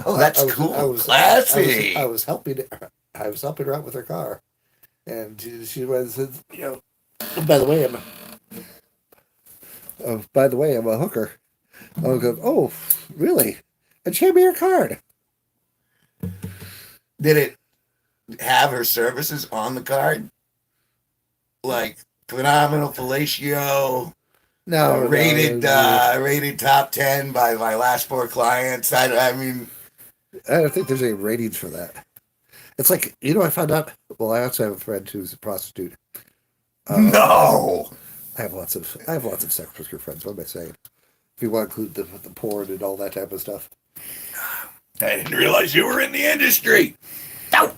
Oh, that's cool. Classy. I was helping her out with her car, and she was, by the way, I'm a hooker. I'll go, oh, really? And she gave me her card. Did it have her services on the card? Like phenomenal fellatio, rated rated top 10 by my last 4 clients. I mean, I don't think there's any ratings for that. It's like, I found out. Well, I also have a friend who's a prostitute. no. I have lots of sex worker friends. What am I saying? If you want to include the porn and all that type of stuff. I didn't realize you were in the industry. No.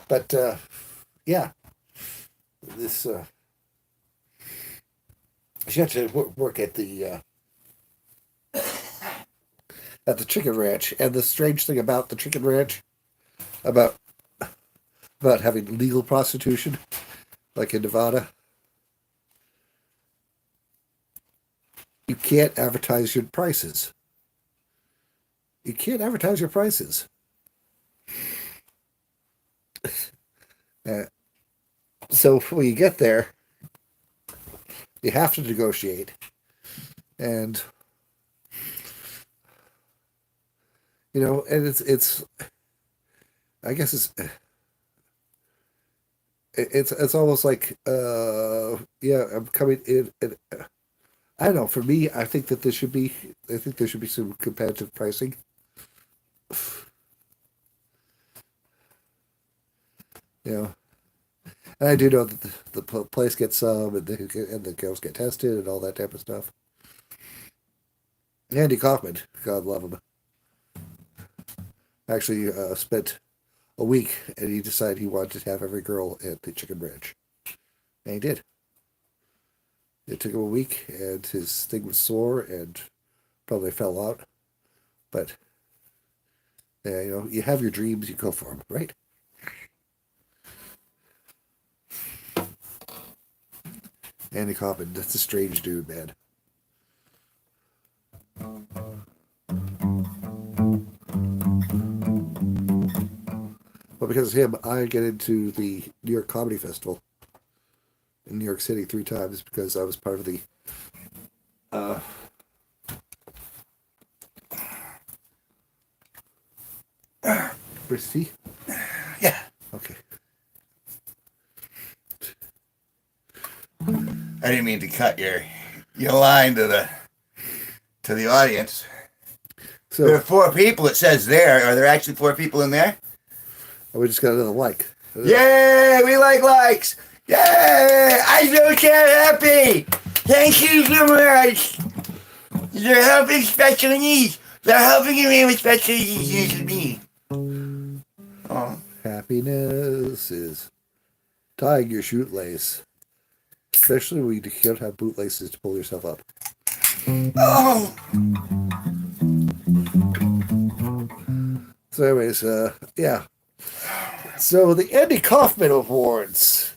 But yeah, this she had to work at the chicken ranch, and the strange thing about the chicken ranch, about having legal prostitution, like in Nevada, you can't advertise your prices. You can't advertise your prices. So when you get there, you have to negotiate, and and it's I guess it's almost like yeah, I'm coming in, and I don't know. For me, I think there should be some competitive pricing. And I do know that the place gets some, and the girls get tested and all that type of stuff. Andy Kaufman, God love him, actually spent a week, and he decided he wanted to have every girl at the chicken ranch, and he did. It took him a week, and his thing was sore and probably fell out. But yeah, you have your dreams, you go for them, right? Andy Kaufman, that's a strange dude, man. But because of him, I get into the New York Comedy Festival in New York City 3 times because I was part of the Bristol. Yeah. Okay. I didn't mean to cut your line to the audience. There are So 4 people. It says there. Are there actually 4 people in there? we just got another like. Yay! We like likes. Yay! I'm so happy. Thank you so much. You're helping special needs. They're helping me with special needs and me. Oh. Happiness is tying your shoelace. Especially when you can't have bootlaces to pull yourself up. Oh. So anyways, yeah. So the Andy Kaufman Awards.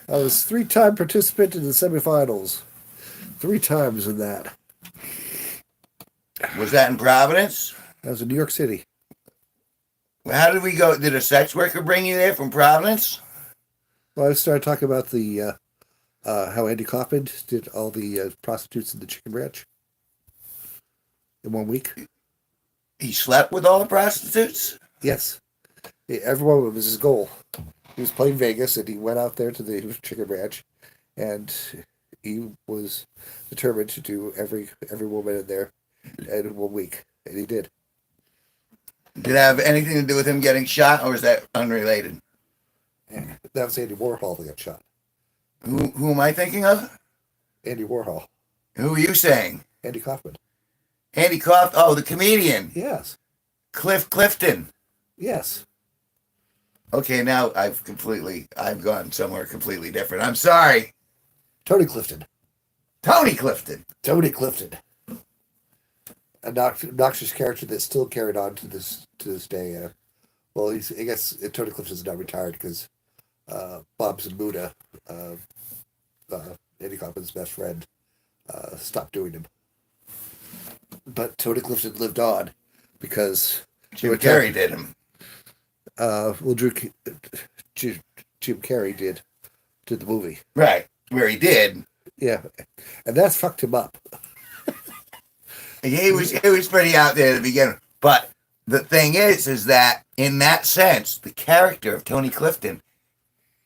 I was 3-time participant in the semifinals. 3 times in that. Was that in Providence? That was in New York City. How did we go? Did a sex worker bring you there from Providence? Well, I started talking about the how Andy Kaufman did all the prostitutes in the Chicken Ranch in 1 week. He slept with all the prostitutes? Yes. Everyone was his goal. He was playing Vegas, and he went out there to the Chicken Ranch, and he was determined to do every woman in there in 1 week, and he did. Did it have anything to do with him getting shot, or is that unrelated? And that was Andy Warhol that got shot. Who am I thinking of? Andy Warhol. Who are you saying? Andy Kaufman. Andy Kaufman. Oh, the comedian. Yes. Cliff Clifton. Yes. Okay, now I've gone somewhere completely different. I'm sorry. Tony Clifton. Tony Clifton. Tony Clifton. A obnoxious character that's still carried on to this day. Well, I guess Tony Clifton's not retired because Bob Zamunda, Andy Kaufman's best friend, stopped doing him. But Tony Clifton lived on because Jim Carrey did him. Jim Carrey did the movie. Right, where he did. Yeah, and that's fucked him up. He was pretty out there at the beginning. But the thing is that in that sense, the character of Tony Clifton,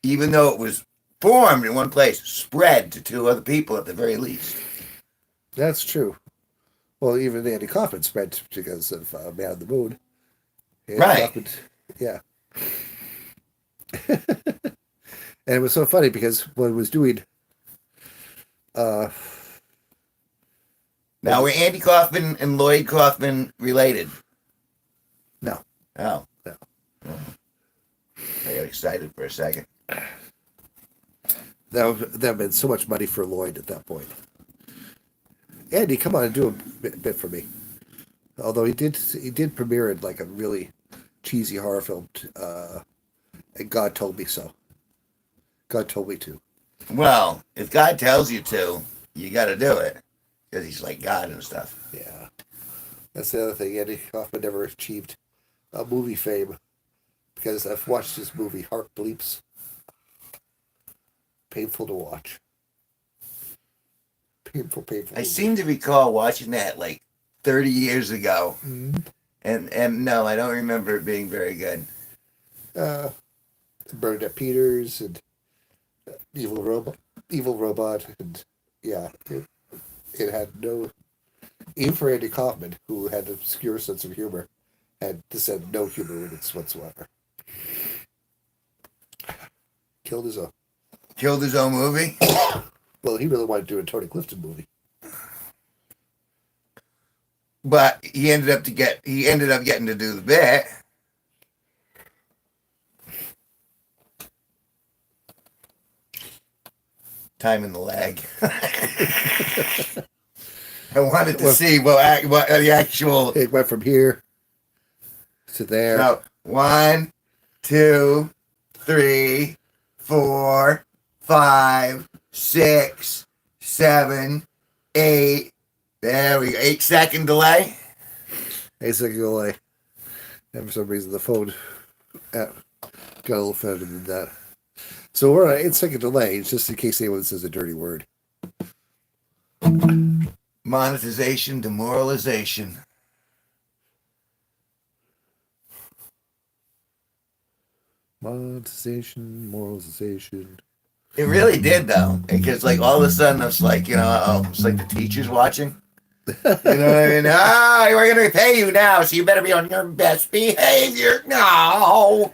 even though it was formed in one place, spread to 2 other people at the very least. That's true. Well, even Andy Kaufman spread because of Man on the Moon. Andy Right. Kaufman, yeah. And it was so funny because when it was doing Now, were Andy Kaufman and Lloyd Kaufman related? No. Oh. No. I got excited for a second. That meant so much money for Lloyd at that point. Andy, come on and do a bit for me. Although he did premiere in like a really cheesy horror film, and God told me so. God told me to. Well, if God tells you to, you got to do it. Because he's like God and stuff. Yeah. That's the other thing. Andy Kaufman never achieved a movie fame because I've watched his movie, Heart Bleeps. Painful to watch. Painful. I seem to recall watching that like 30 years ago. Mm-hmm. And no, I don't remember it being very good. Bernadette Peters and Evil Robot, and yeah, it had no. Even for Andy Kaufman, who had an obscure sense of humor, this had no humor in it whatsoever. Killed his own. Killed his own movie? Well, he really wanted to do a Tony Clifton movie. But he ended up getting to do the bit. Time in the lag. I wanted to see what the actual. It went from here to there. So 1, 2, 3, 4, 5, 6, 7, 8. There we go. 8-second delay. 8-second delay. And for some reason, the phone got a little faster than that. So we're on an 8-second delay, just in case anyone says a dirty word. Monetization, demoralization. Monetization, moralization. It really did, though, because like all of a sudden it's like, it's like the teacher's watching. You know what I mean? We're gonna pay you now, so you better be on your best behavior. No.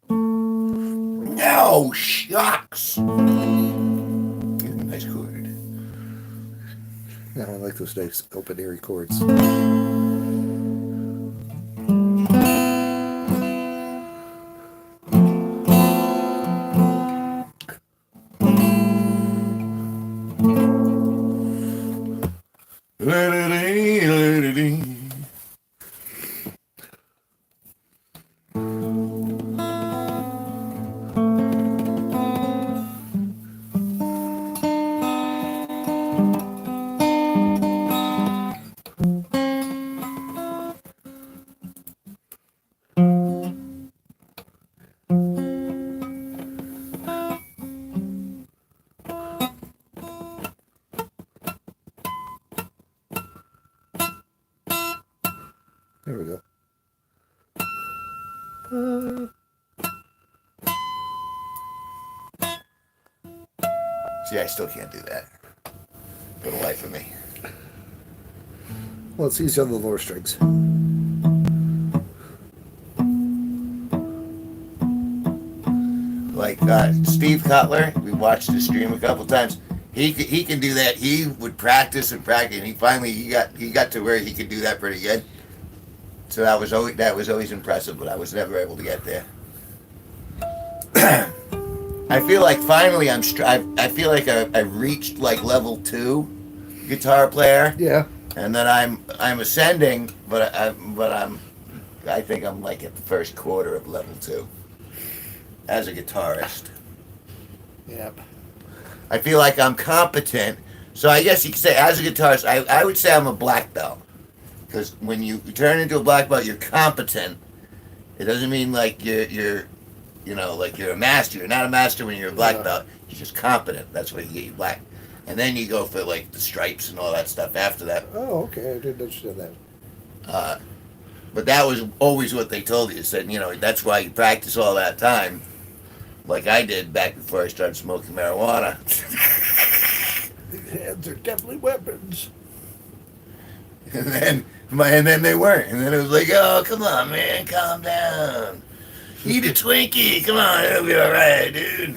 No, shucks. Nice chord. Yeah, I like those nice open airy chords. There we go. See, I still can't do that. For the life of me. Well, it's easy on the lower strings. Like Steve Cutler, we watched his stream a couple times. He can do that. He would practice and practice, and he got to where he could do that pretty good. So that was always impressive, but I was never able to get there. I feel like finally I feel like I've reached like level 2 guitar player. Yeah. And then I'm ascending, but I think I'm like at the first quarter of level 2 as a guitarist. Yep. I feel like I'm competent. So I guess you could say as a guitarist, I would say I'm a black belt. Because when you turn into a black belt, you're competent. It doesn't mean like you're like you're a master. You're not a master when you're a black belt. You're just competent. That's why you get you black. And then you go for like the stripes and all that stuff after that. Oh, okay. I didn't understand that. But that was always what they told you. They said, that's why you practice all that time. Like I did back before I started smoking marijuana. These hands are definitely weapons. And then they weren't. And then it was like, oh, come on, man, calm down. Eat a Twinkie. Come on, it'll be all right, dude.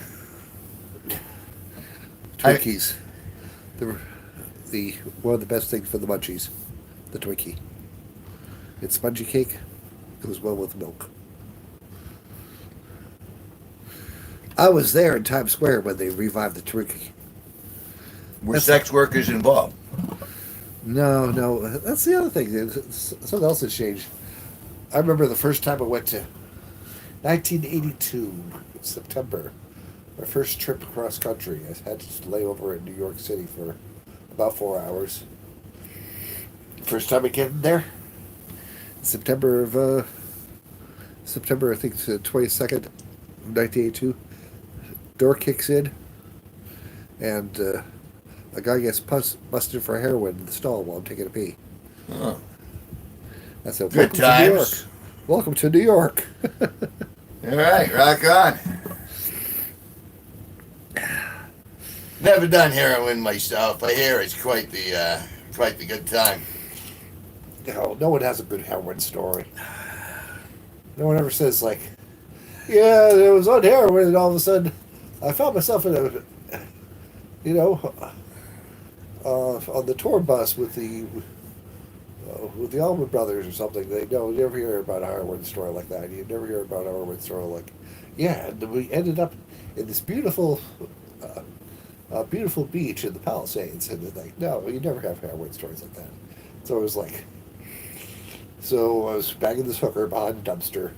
Twinkies. The one of the best things for the munchies. The Twinkie. It's spongy cake. Goes well with milk. I was there in Times Square when they revived the Twinkie. Were sex workers involved? No. That's the other thing. Something else has changed. I remember the first time I went to 1982, September. My first trip across country. I had to lay over in New York City for about 4 hours. First time I came there, September, I think it's the 22nd of 1982. Door kicks in, and a guy gets busted for heroin in the stall while I'm taking a pee. Oh. I said, good times. Welcome to New York. All right, rock on. Never done heroin myself. I hear it's quite the good time. No one has a good heroin story. No one ever says like, yeah, it was on heroin, and all of a sudden, I found myself in a, on the tour bus with the Allman Brothers or something. You never hear about a heroin story like that. You never hear about a heroin story like, yeah, and we ended up in this beautiful beach in the Palisades, and like, no, you never have heroin stories like that. So it was like, I was bagging this hooker behind a dumpster,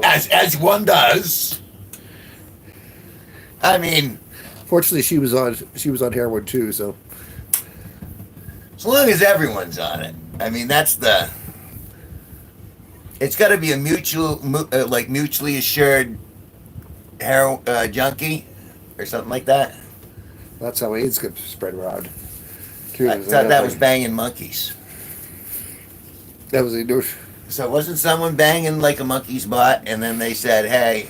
as one does. I mean, Fortunately, she was on heroin too, so as long as everyone's on it. I mean, that's the. It's got to be a mutually assured junkie or something like that. that's how AIDS gets spread around. I thought that was banging monkeys. That was a new. So wasn't someone banging like a monkey's butt, and then they said, "Hey,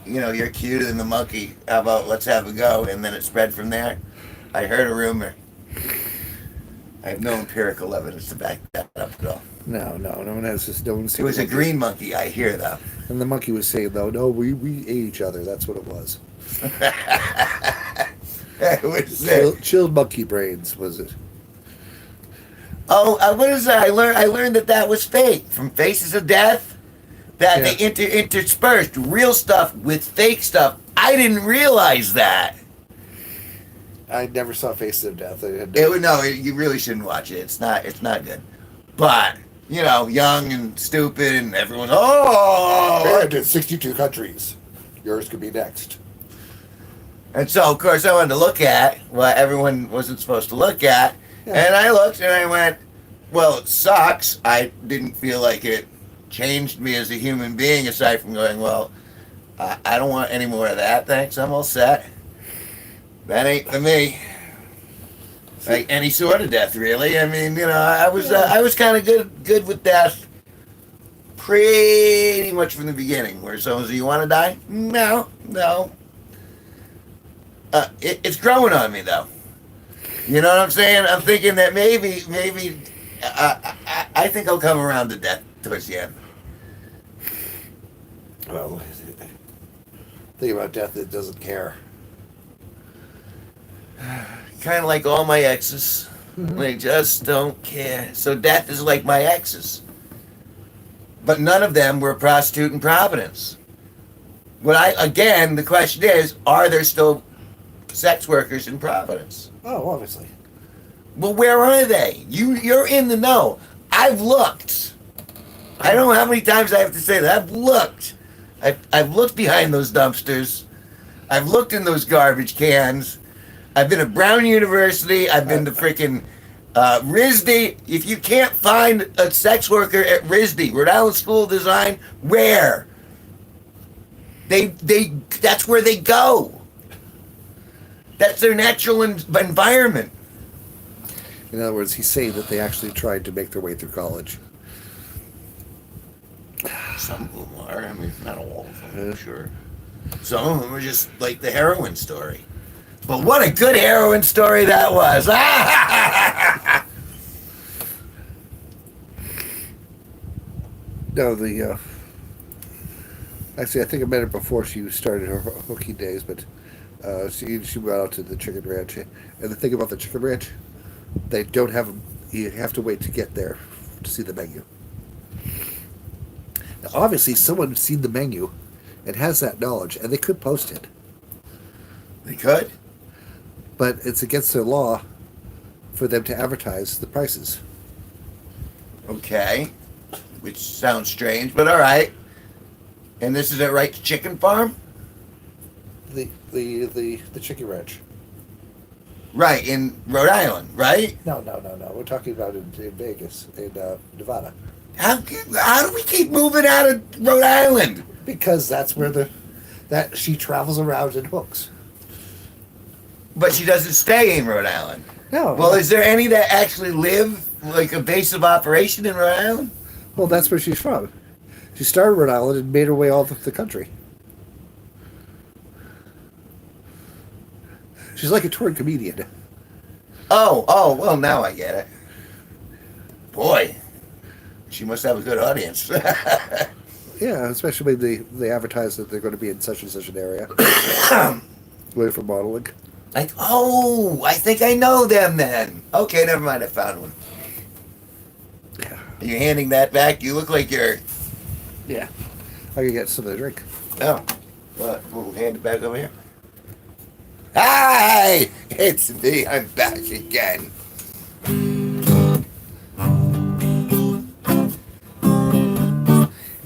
you know, you're cuter than the monkey. How about let's have a go?" And then it spread from there. I heard a rumor. I have no empirical evidence to back that up at all. No one has this. No one's It was a green monkey, I hear though. And the monkey was saying, though, no, we ate each other. That's what it was. It was, Chilled monkey brains, was it? oh, what is that? I learned that was fake from Faces of Death. That Yeah. they interspersed real stuff with fake stuff. I didn't realize that. I never saw Faces of Death. You really shouldn't watch it. It's not good. But you know, young and stupid, and everyone's Banned in 62 countries. Yours could be next. And so, of course, I wanted to look at what everyone wasn't supposed to look at. Yeah. And I looked and I went, well, it sucks. I didn't feel like it changed me as a human being, aside from going, well, I don't want any more of that. Thanks. I'm all set. That ain't for me. Like any sort of death, really. I mean, you know, I was kind of good with death pretty much from the beginning. Where someone says, you want to die? No. It's growing on me, though. You know what I'm saying? I'm thinking that maybe I think I'll come around to death towards the end. Well, think about death, it doesn't care. Kind of like all my exes. They just don't care. So death is like my exes. But none of them were a prostitute in Providence. The question is, are there still sex workers in Providence? Oh, obviously. Well, where are they? You're in the know. I've looked. I don't know how many times I have to say that. I've looked. I've looked behind those dumpsters. I've looked in those garbage cans. I've been at Brown University. I've been to freaking RISD. If you can't find a sex worker at RISD, Rhode Island School of Design, where? That's where they go. That's their natural environment. In other words, he's saying that they actually tried to make their way through college. Some of them are. I mean, not all of them, I'm sure. Some of them are just like the heroin story. But what a good heroin story that was. No, actually, I think I met her before she started her hooking days, but she went out to the chicken ranch. And the thing about the chicken ranch, they don't have, you have to wait to get there to see the menu. Now, obviously, someone's seen the menu and has that knowledge, and they could post it. They could? But it's against their law for them to advertise the prices. Okay. Which sounds strange, but all right. And this is at Wright's Chicken Farm? The chicken ranch. Right, in Rhode Island, right? No. We're talking about in Vegas, in Nevada. How do we keep moving out of Rhode Island? Because that's where that she travels around and hooks. But she doesn't stay in Rhode Island. No. Well, is there any that actually live like a base of operation in Rhode Island? Well, that's where she's from. She started Rhode Island and made her way all over the country. She's like a touring comedian. Oh, well, now I get it. Boy, she must have a good audience. Yeah, especially when they advertise that they're going to be in such and such an area. Wait for modeling. I think I know them then. Okay, never mind, I found one. Yeah. Are you handing that back? You look like you're... Yeah. I can get some of the drink. Oh, well, we'll hand it back over here. Hi! It's me, I'm back again.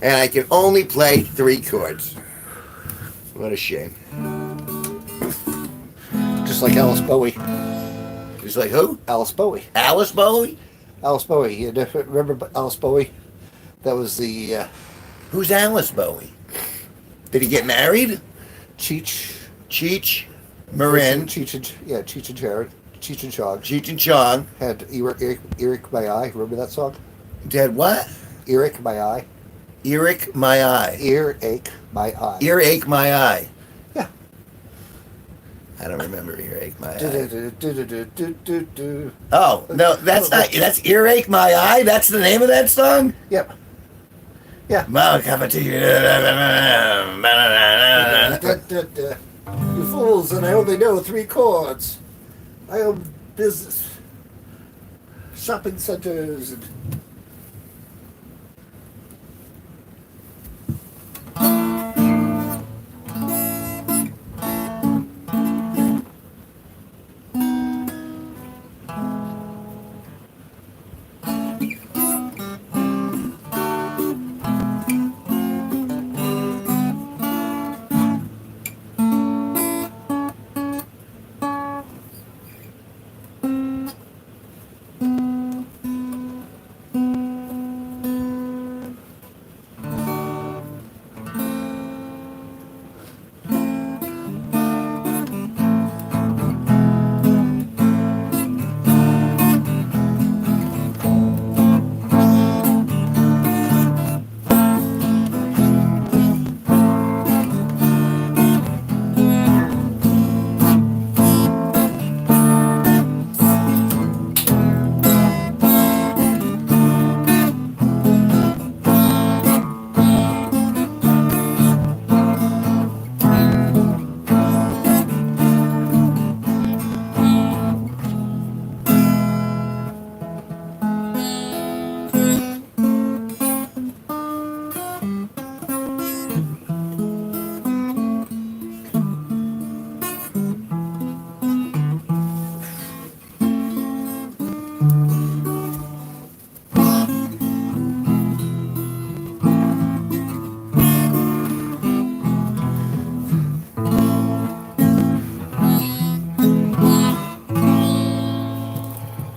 And I can only play 3 chords. What a shame. just like Alice Bowie. Just like who? Alice Bowie. Alice Bowie? Alice Bowie. You remember Alice Bowie? That was the Who's Alice Bowie? Did he get married? Cheech Marin. Cheech and Chong. Cheech and Chong. Had Eric My Eye. Remember that song? Did what? Eric My Eye. Eric My Eye. Earache My Eye. Earache My Eye. Yeah. I don't remember Earache My Eye. Do-do-do-do-do-do-do. Oh, no, that's not, that's Earache My Eye? That's the name of that song? Yep. Yeah. My cup of tea. You fools, and I only know 3 chords. I own business, shopping centers, and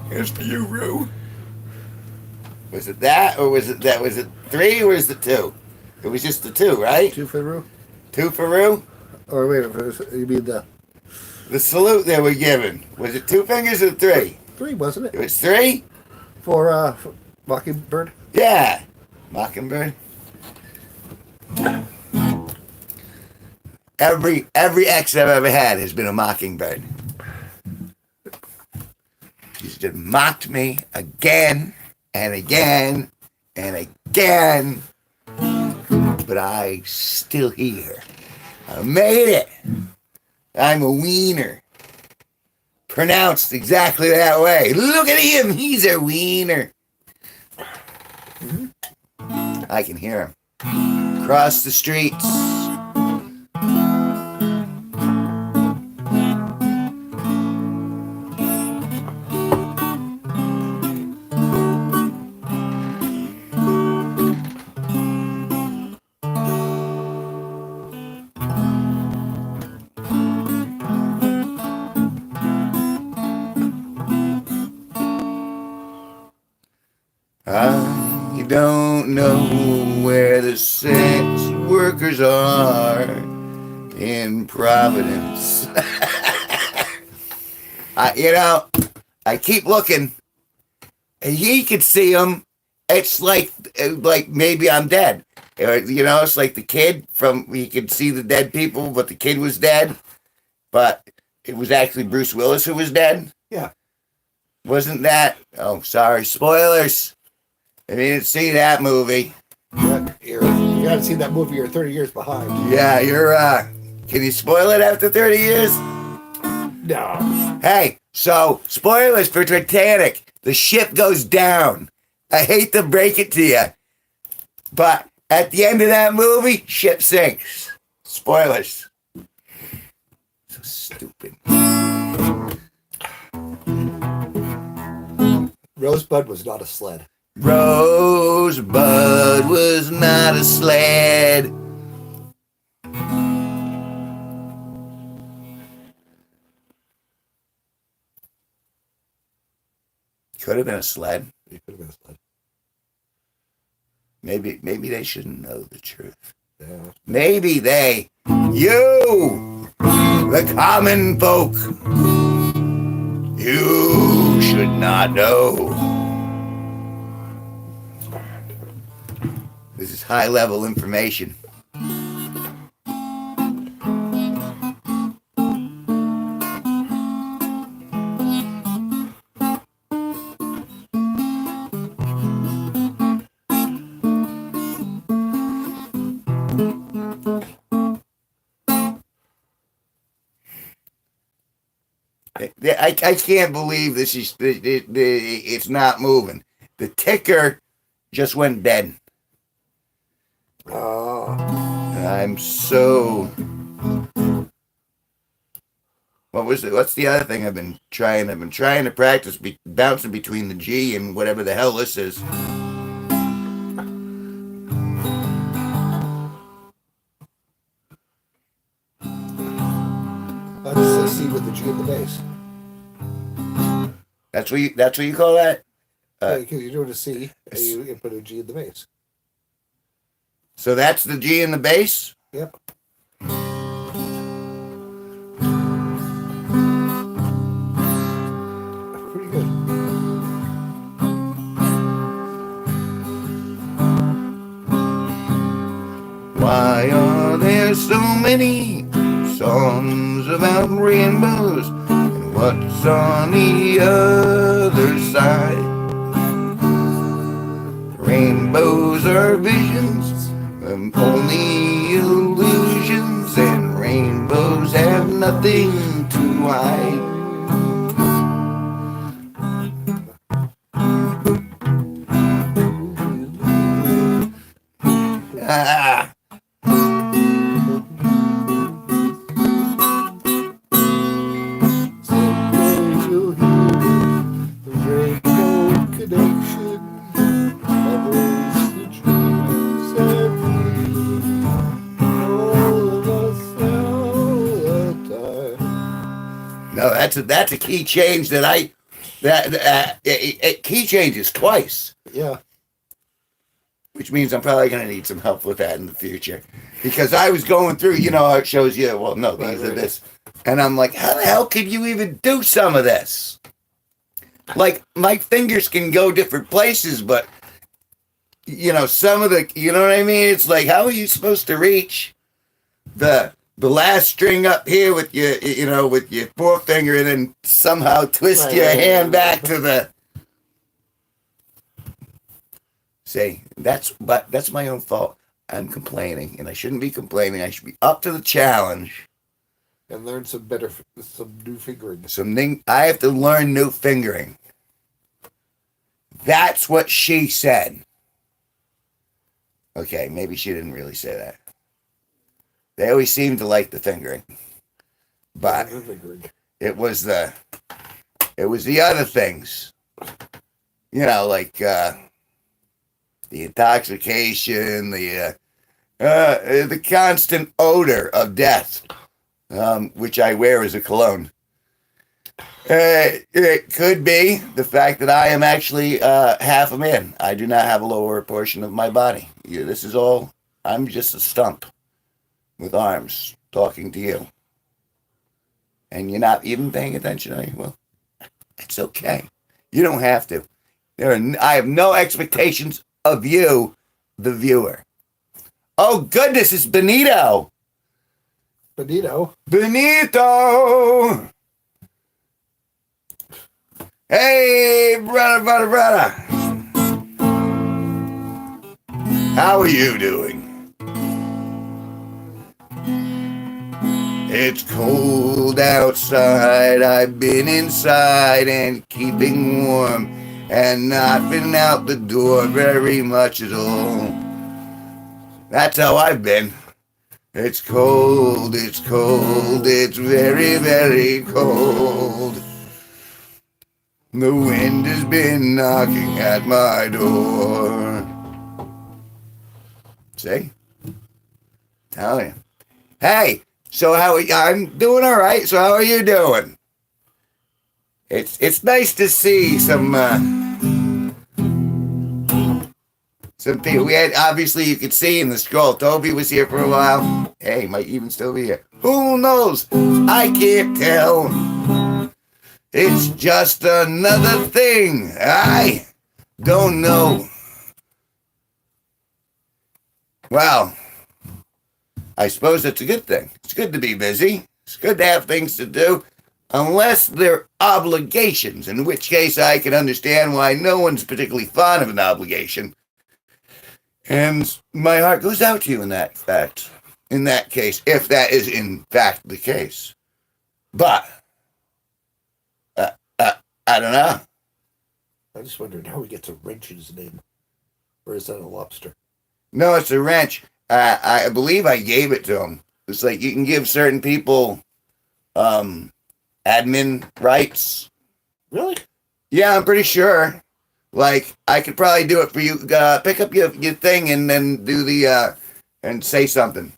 Here's for you, Roo. Was it that, or was it that? Was it 3 or was it 2? It was just the 2, right? 2 for Roo. 2 for Roo? Or wait, you mean the salute they were given. Was it 2 fingers or 3? 3, wasn't it? It was 3? For Mockingbird. Yeah. Mockingbird. Every ex I've ever had has been a mockingbird. She's just mocked me again and again and again. But I still here. I made it. I'm a wiener. Pronounced exactly that way. Look at him. He's a wiener. I can hear him. Across the streets. I don't know where the sex workers are in Providence. I keep looking, and he could see them. It's like maybe I'm dead. It's like the kid he could see the dead people, but the kid was dead. But it was actually Bruce Willis who was dead. Yeah. Wasn't that? Oh, sorry. Spoilers. If you didn't see that movie. You haven't seen that movie, you're 30 years behind. Yeah, you're, can you spoil it after 30 years? No. Hey, so, spoilers for Titanic. The ship goes down. I hate to break it to you. But at the end of that movie, ship sinks. Spoilers. So stupid. Rosebud was not a sled. Rosebud was not a sled. Could have been a sled. It could have been a sled. Maybe they shouldn't know the truth. Yeah. Maybe you, the common folk, you should not know. This is high-level information. I can't believe this is it's not moving. The ticker just went dead. Oh. I'm so. What's the other thing I've been trying? I've been trying to practice bouncing between the G and whatever the hell this is. That's the C with the G in the bass. That's what you call that? Because you're doing a C, and you put a G in the bass. So that's the G in the bass? Yep. Pretty good. Why are there so many songs about rainbows? And what's on the other side? Rainbows are visions, only illusions, and rainbows have nothing to hide. Ah. No, that's a key change key changes twice. Yeah. Which means I'm probably going to need some help with that in the future. Because I was going through, how it shows you, well, no, these are this. And I'm like, how the hell could you even do some of this? Like, my fingers can go different places, but, some of the, you know what I mean? It's like, how are you supposed to reach the last string up here with your, with your forefinger and then somehow twist your hand back to the... See, that's my own fault. I'm complaining, and I shouldn't be complaining. I should be up to the challenge. And learn some new fingering. I have to learn new fingering. That's what she said. Okay, maybe she didn't really say that. They always seem to like the fingering. But it was the other things. Like the intoxication, the constant odor of death, which I wear as a cologne. It could be the fact that I am actually half a man. I do not have a lower portion of my body. This is all, I'm just a stump with arms talking to you. And you're not even paying attention, are you? Well, it's okay. You don't have to. I have no expectations of you, the viewer. Oh, goodness, it's Benito. Benito. Hey, brother. How are you doing? It's cold outside. I've been inside and keeping warm and not been out the door very much at all. That's how I've been. It's cold, it's very, very cold. The wind has been knocking at my door. See? Tell you. Hey, so I'm doing all right. So how are you doing? It's nice to see some people. We had, obviously you could see in the scroll, Toby was here for a while. Hey, might even still be here. Who knows? I can't tell. It's just another thing. I don't know. Well, I suppose it's a good thing. It's good to be busy. It's good to have things to do. Unless they're obligations, in which case I can understand why no one's particularly fond of an obligation. And my heart goes out to you in that case, if that is in fact the case. But, I don't know. I just wondered how he gets a wrench in his name. Or is that a lobster? No, it's a wrench. I believe I gave it to him. It's like you can give certain people admin rights. Really? Yeah, I'm pretty sure. Like, I could probably do it for you. Pick up your thing and then do the, and say something.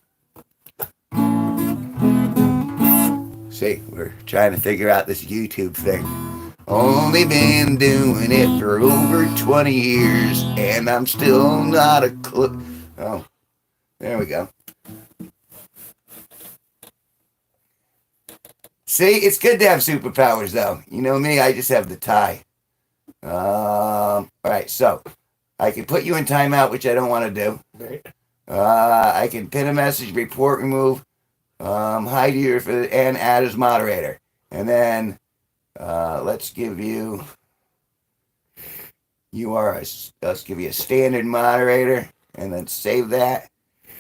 See, we're trying to figure out this YouTube thing. Only been doing it for over 20 years, and I'm still not a clue. Oh, there we go. See, it's good to have superpowers, though. You know me, I just have the tie. All right, so I can put you in timeout, which I don't want to do. Right. I can pin a message, report, remove, hide you and add as moderator. And then let's give you, let's give you a standard moderator, and then save that.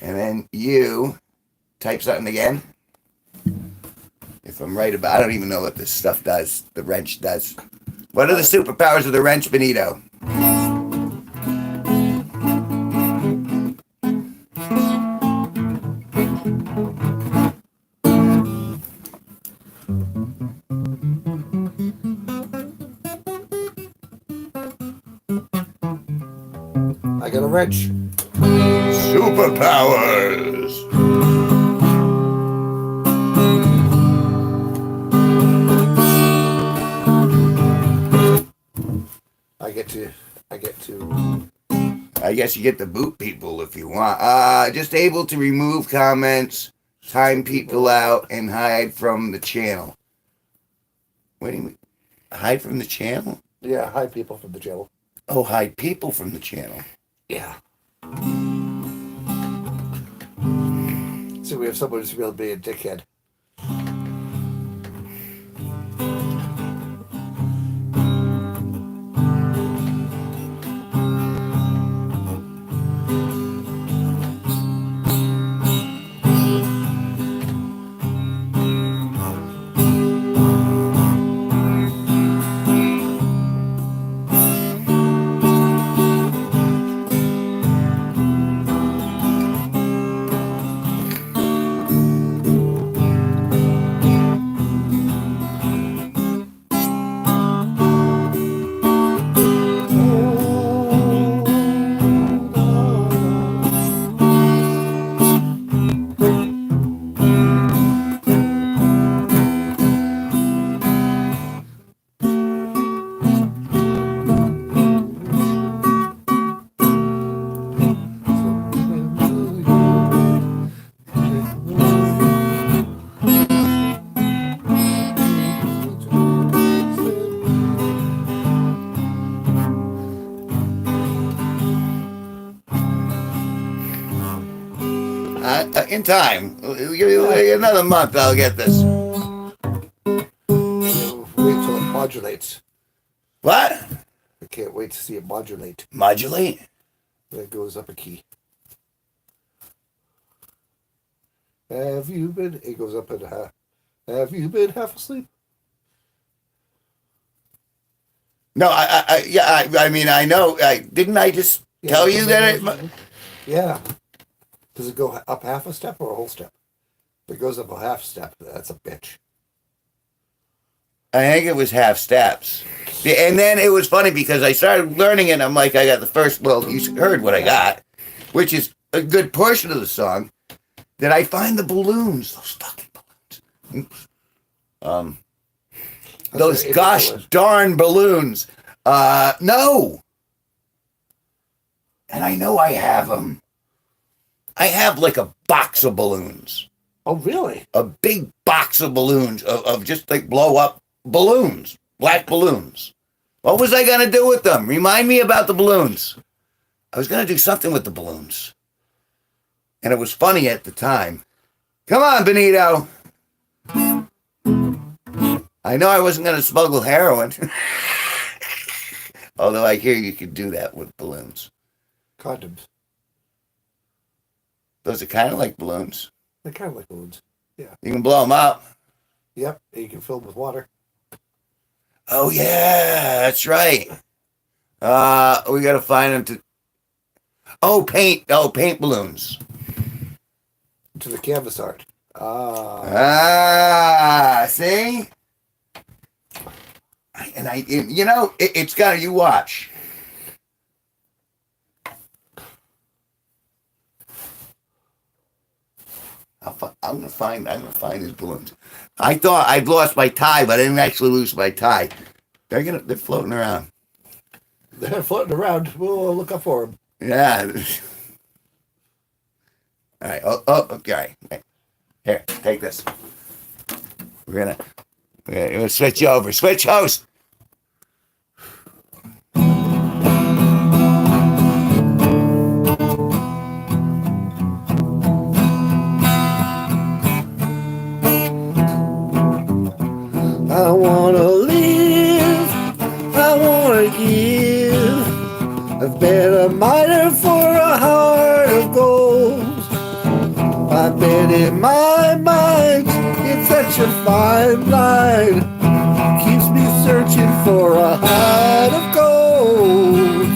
And then you type something again. If I'm right about, I don't even know what this stuff does, the wrench does. What are the superpowers of the wrench, Benito? I got a wrench. Superpowers! I guess you get to boot people if you want. Just able to remove comments, time people out, and hide from the channel. What do you mean? Hide from the channel? Yeah, hide people from the channel. Oh, hide people from the channel. Yeah. So we have someone who's really being a dickhead. In time. Another month, I'll get this. Wait till it modulates. What? I can't wait to see it modulate. Modulate? Then it goes up a key. Have you been? It goes up at half. Have you been half asleep? No, I mean, I know. Didn't I just tell you that it... Yeah. Does it go up half a step or a whole step? If it goes up a half step, that's a bitch. I think it was half steps. And then it was funny because I started learning it. And I'm like, I got the first, well, you heard what I got, which is a good portion of the song. Then I find the balloons, those fucking balloons. Oops. Those gosh darn balloons. No. And I know I have them. I have like a box of balloons. Oh, really? A big box of balloons of just like blow up balloons, black balloons. What was I going to do with them? Remind me about the balloons. I was going to do something with the balloons. And it was funny at the time. Come on, Benito. I know I wasn't going to smuggle heroin. Although I hear you could do that with balloons. Condoms. Those are kind of like balloons. They're kind of like balloons. Yeah. You can blow them up. Yep. You can fill them with water. Oh, yeah. That's right. We got to find them to... Oh, paint. Oh, paint balloons. To the canvas art. See? And it's got to... You watch. I'm gonna find his balloons. I thought I'd lost my tie, but I didn't actually lose my tie. They're floating around. They're floating around. We'll look up for them. Yeah. All right. Okay. Here, take this. We're gonna switch you over. Switch host. I wanna live, I wanna give. I've been a miner for a heart of gold. I've been in my mind, it's such a fine line. Keeps me searching for a heart of gold.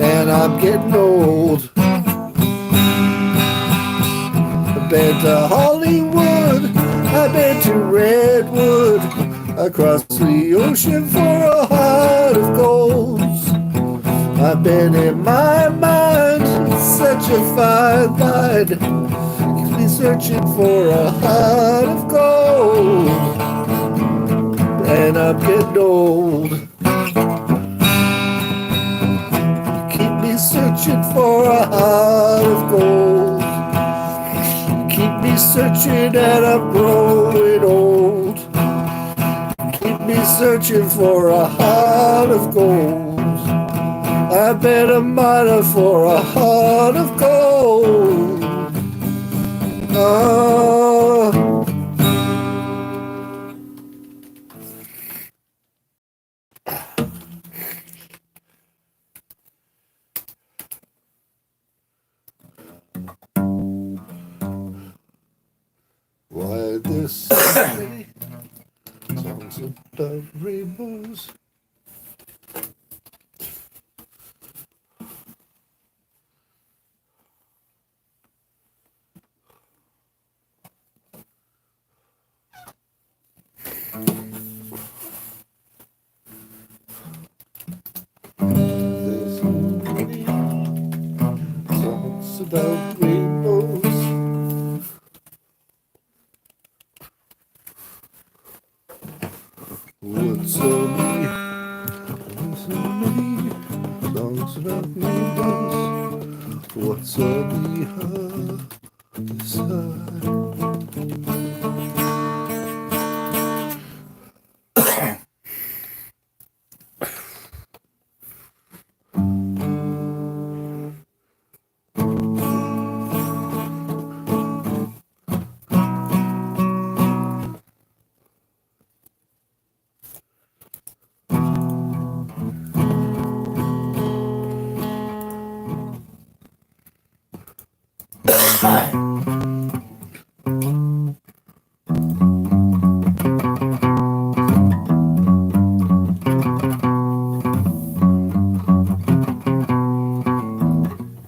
And I'm getting old. I've been to Hollywood, I've been to Redwood, across the ocean for a heart of gold. I've been in my mind, it's such a fine line, keeps me searching for a heart of gold. And I'm getting old. Keep me searching for a heart of gold. Keep me searching and I'm growing old. Keep me searching for a heart of gold. I've been a miner for a heart of gold. Oh. Why this city? Songs about rainbows. There's so many songs about rainbows. What's so many? There's so many songs about rainbows. What's on the other side?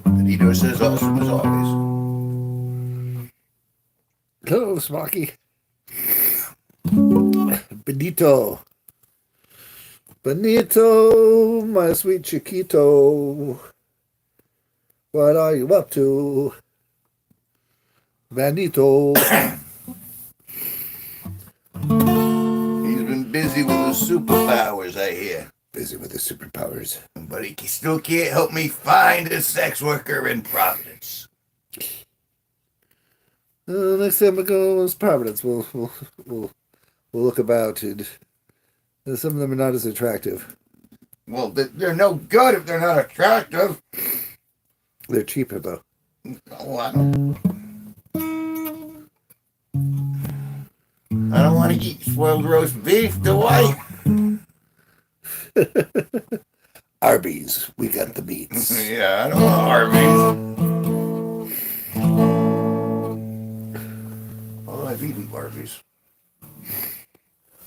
Benito says awesome as always. Hello, Sparky. Benito. Benito, my sweet Chiquito. What are you up to? Benito. He's superpowers, I hear. Busy with his superpowers. But he still can't help me find a sex worker in Providence. Next time we go to Providence, we'll look about, and some of them are not as attractive. Well, they're no good if they're not attractive. They're cheaper though. Oh, I don't want to eat spoiled roast beef, do I? Arby's, we got the meats. Yeah, I don't want Arby's. Oh, I've eaten Arby's.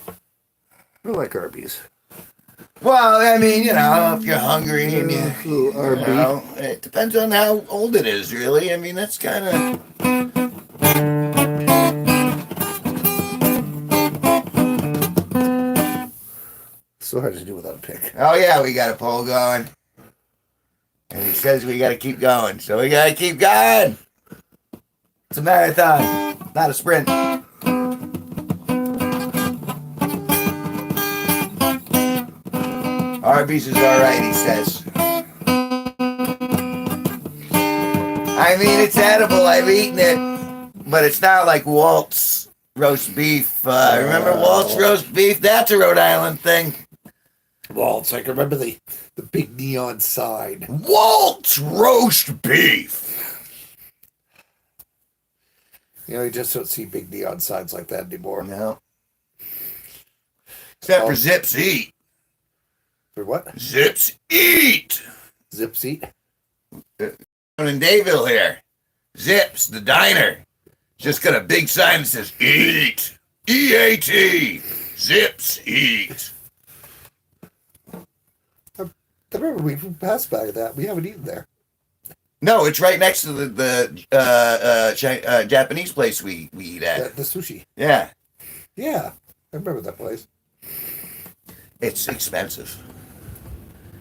I like Arby's. Well, I mean, if you're hungry and Little Arby. it depends on how old it is, really. I mean, that's kind of... So hard to do without a pick. Oh, yeah, we got a poll going. And he says we got to keep going. So we got to keep going. It's a marathon, not a sprint. Arby's is all right, he says. I mean, it's edible. I've eaten it. But it's not like Walt's roast beef. Remember Walt's roast beef? That's a Rhode Island thing. Waltz, I can remember the big neon sign. Walt's roast beef. You just don't see big neon signs like that anymore. No. Except for Zips Eat. For what? Zips Eat. Zips Eat? In Dayville here. Zips, the diner. Just got a big sign that says Eat. E-A-T. Zips Eat. I remember we passed by that. We haven't eaten there. No, it's right next to the Japanese place we eat at. The sushi. Yeah. Yeah, I remember that place. It's expensive.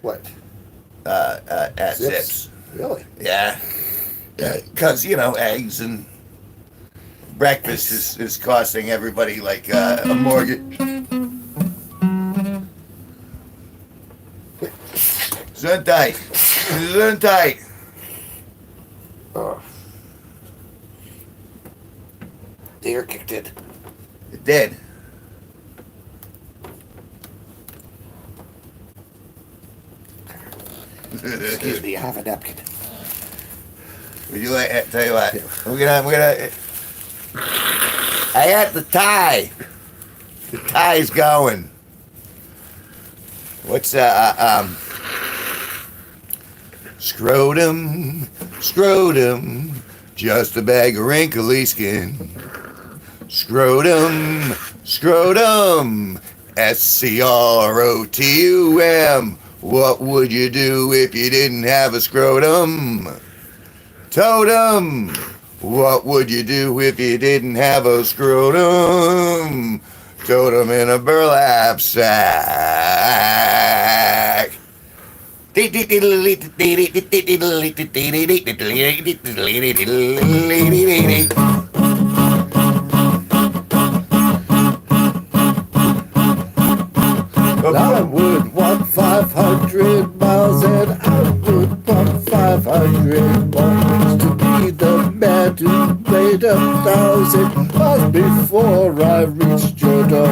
What? At Zips. Really? Yeah. Because, eggs and breakfast is costing everybody like a mortgage. Gesundheit. Oh. The air kicked in. It did. Excuse me, I have a napkin. Would you like? Tell you what, we're gonna. I got the tie. The tie's going. What's scrotum, just a bag of wrinkly skin. Scrotum, scrotum. What would you do if you didn't have a scrotum? Totem, what would you do if you didn't have a scrotum? Totem in a burlap sack. I would walk 500 miles and I would walk 500 miles to be the man who made 1,000 miles before I reached your door.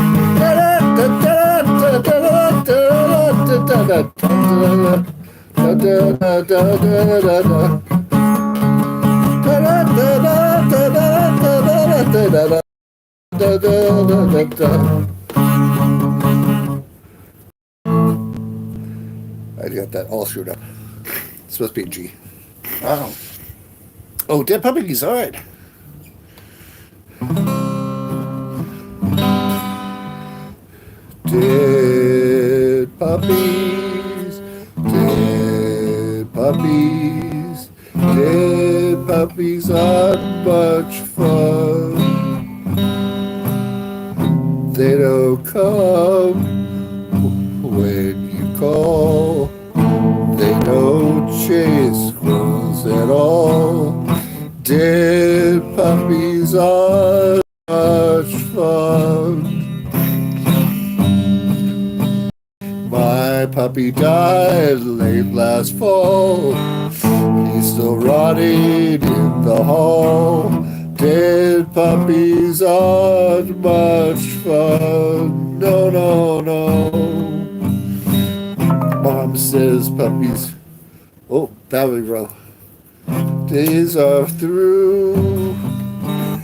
I got that all screwed up. It's supposed to be a G. Oh. Oh, Dead Puppy's all right. Dead puppies, dead puppies, dead puppies aren't much fun. They don't come when you call. They don't chase squirrels at all. Dead puppies aren't much fun. puppy died late last fall. He's still rotting in the hall. Dead puppies aren't much fun. No, no, no. Mom says puppies. Oh, Valley Row. Days are through.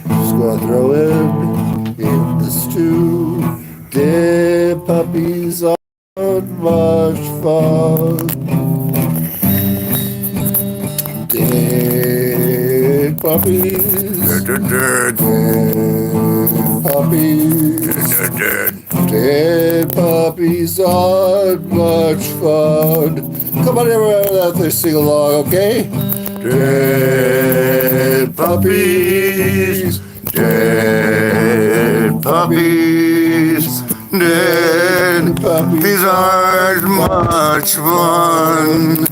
Just gonna throw him in the stew. Dead puppies aren't much fun. Dead puppies. Dead puppies. Dead puppies aren't much fun. Come on, everyone out there, sing along, okay? Dead puppies. Dead puppies. Dead puppies aren't much fun.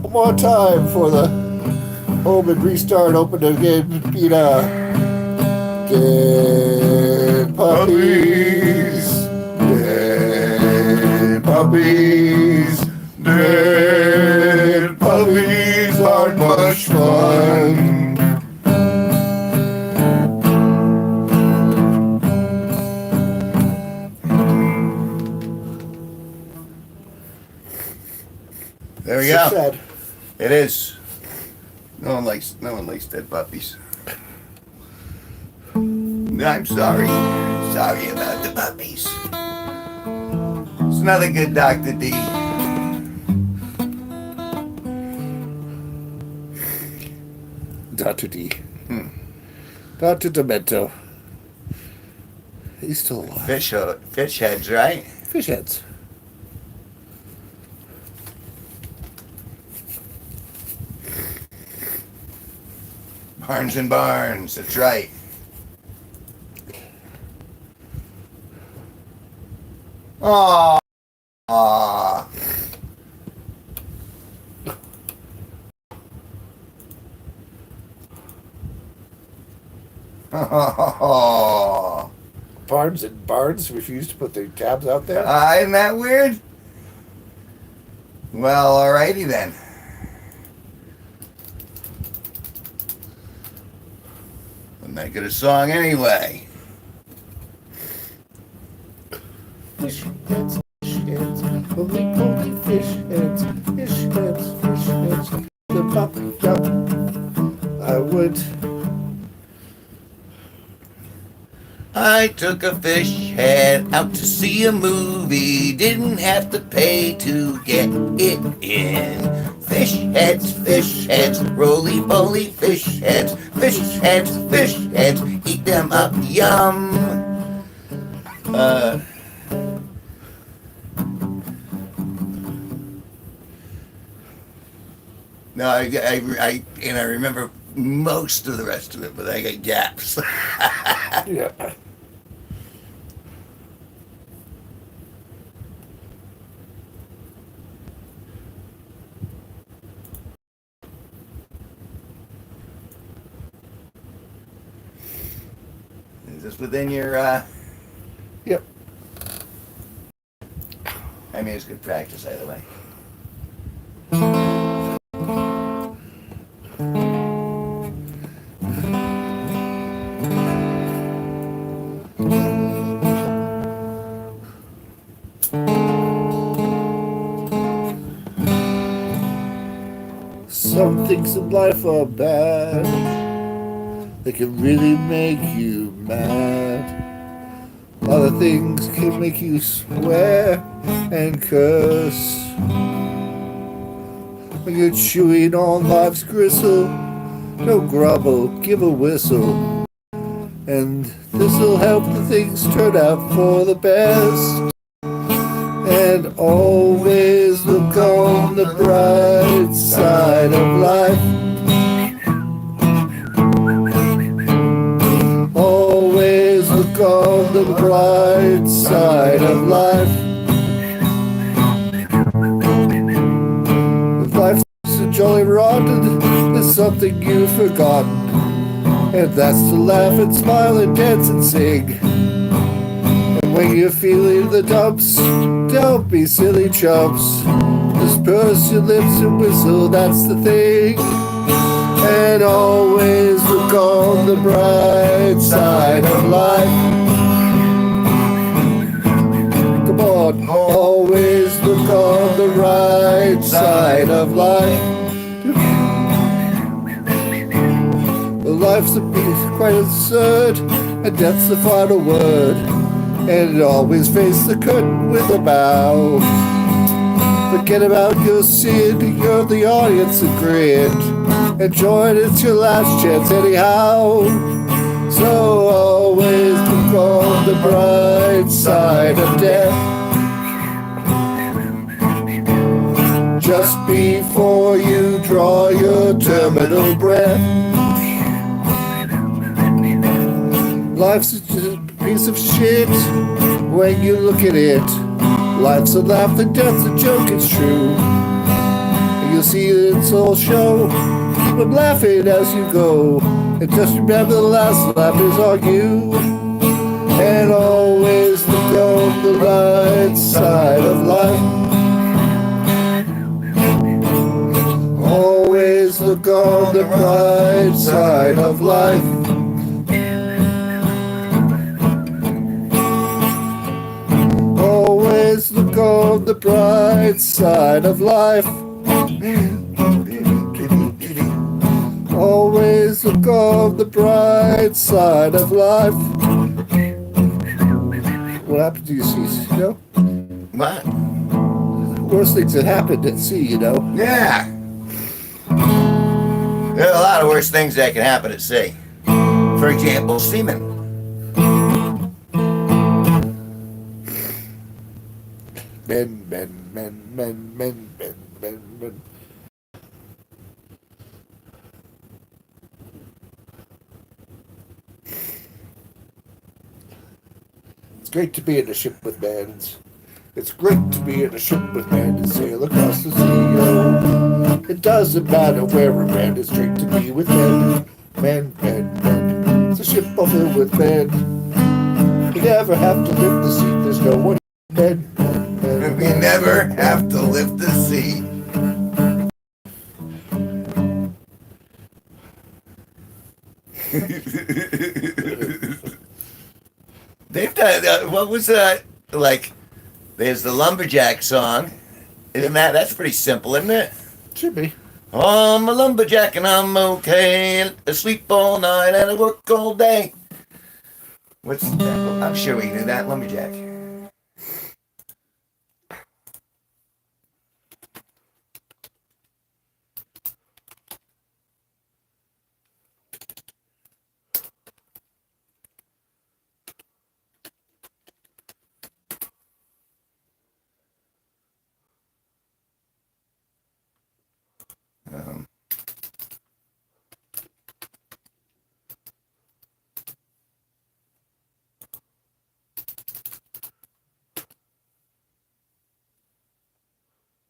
One more time for the home and restart, open again, Pina. Dead puppies. Dead puppies. Dead puppies aren't much fun. There we go. Sad. It is. No one likes dead puppies. I'm sorry. Sorry about the puppies. It's another good Dr. D. Dr. D. Dr. Demento. He's still alive. Fish heads, right? Fish heads. Barnes and Barnes, that's right. Aww. Aww. Oh. Barnes and Barnes refused to put their tabs out there? Isn't that weird? Well, alrighty then. We'll make it a song anyway. Fish heads, holy poly fish heads, fish heads, fish heads. The puppy jump. I would. I took a fish head out to see a movie. Didn't have to pay to get it in. Fish heads, roly-poly fish heads, eat them up, yum. No, I remember most of the rest of it, but I got gaps. Yeah. Is this within your, Yep. I mean, it's good practice either way. Some things in life are bad. They can really make you mad. Other things can make you swear and curse. When you're chewing on life's gristle, don't grumble, give a whistle. And this'll help the things turn out for the best. And always look on the bright side of life. Always look on the bright side of life. If life's a jolly rotten, there's something you've forgotten. And that's to laugh and smile and dance and sing. And When you're feeling the dumps, don't be silly chumps. Just purse your lips and whistle, that's the thing. And always look on the bright side of life. Come on, always look on the right side of life. Life's a beast, quite absurd, and death's the final word. And always face the curtain with a bow. Forget about your sin, you're the audience and grin. Enjoy it, it's your last chance anyhow. So always look on the bright side of death. Just before you draw your terminal breath. Life's a piece of shit when you look at it. Life's a laugh and death's a joke, it's true. And you'll see it's all show. Keep on laughing as you go. And just remember the last laugh is on you. And always look on the right side of life. Always look on the bright side of life. Always look on the bright side of life. Always look on the bright side of life. What happened to you, see, you know? What? Worst things that happened at sea, you know? Yeah. There are a lot of worse things that can happen at sea. For example, semen. Men. It's great to be in a ship with men. It's great to be in a ship with men and sail across the sea. Oh, it doesn't matter where a man is great to be with men. Men. It's a ship all filled with men. You never have to lift the seat, there's no one. Men. We never have to lift the sea. They've done, what was that? Like, there's the lumberjack song. Isn't that's pretty simple, isn't it? Should be. Oh, I'm a lumberjack and I'm okay. I sleep all night and I work all day. What's that? I'm sure we knew that, lumberjack.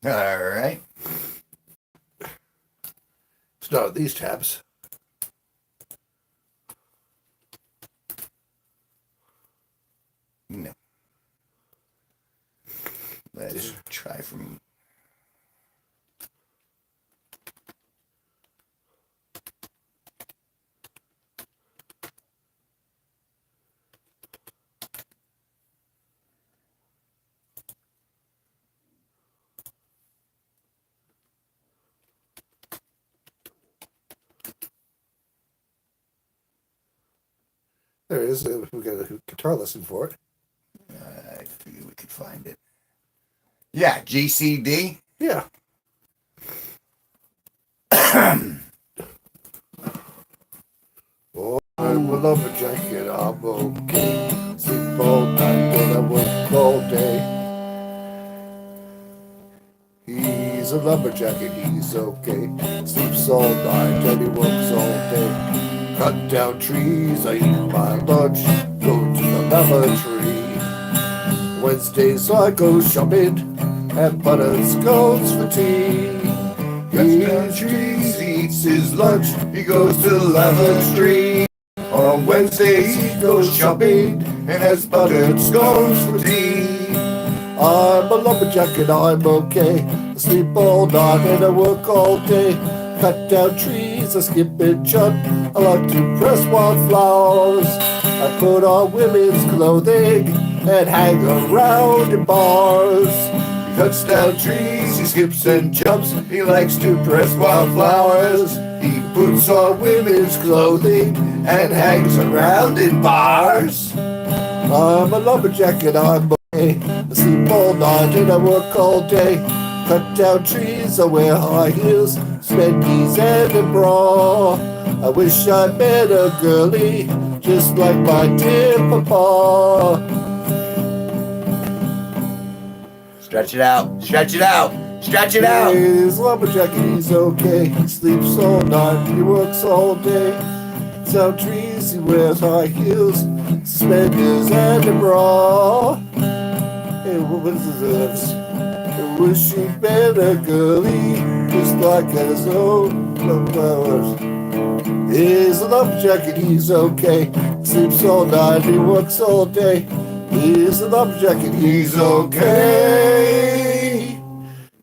All right. It's not these tabs. No. Let's try from. There it is. We got a guitar lesson for it. I figured we could find it. Yeah, GCD. Yeah. Oh, I'm a lumberjack and I'm okay. Sleep all night and I work all day. He's a lumberjack and he's okay. Sleeps all night and he works all day. Cut down trees, I eat my lunch, go to the lavatory. Wednesdays I go shopping, and butter scones for tea. Cuts down trees, eats his lunch, he goes to the lavatory. On Wednesdays he goes shopping, and has buttered scones for tea. I'm a lumberjack and I'm okay. I sleep all night and I work all day. Cut down trees, I skip and jump. I like to press wildflowers. I put on women's clothing and hang around in bars. He cuts down trees, he skips and jumps. He likes to press wildflowers. He puts on women's clothing and hangs around in bars. I'm a lumberjack and I'm okay. I sleep all night and I work all day. Cut down trees, I wear high heels, Sparkies and a bra. I wish I met a girlie just like my dear papa. Stretch it out, stretch it out, stretch it out. He's a lumberjack and he's okay. He sleeps all night, he works all day. Cuts down trees, he wears high heels, Sparkies and a bra. Hey, what is this? I wish you'd been a girlie, just like his own flowers. He's a lumberjack and he's okay. Sleeps all night, he works all day. He's a lumberjack and he's okay.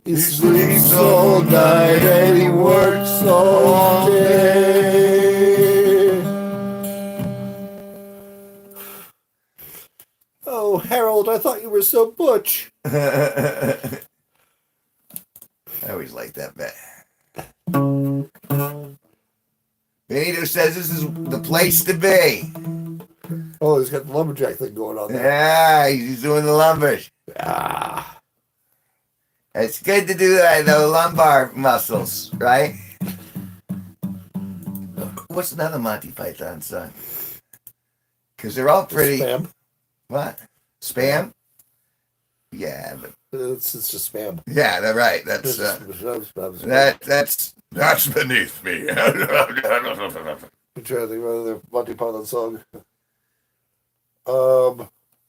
He sleeps all night and he works all day. Oh, Harold, I thought you were so butch. I always like that bit. Benito says this is the place to be. Oh, he's got the lumberjack thing going on there. Yeah, he's doing the lumbers. Ah. It's good to do that, the lumbar muscles, right? What's another Monty Python song? Because they're all pretty. Spam. What? Spam? Yeah, but It's just spam. yeah, they're right. That's that's beneath me. I'm trying to think of another Monty Python song.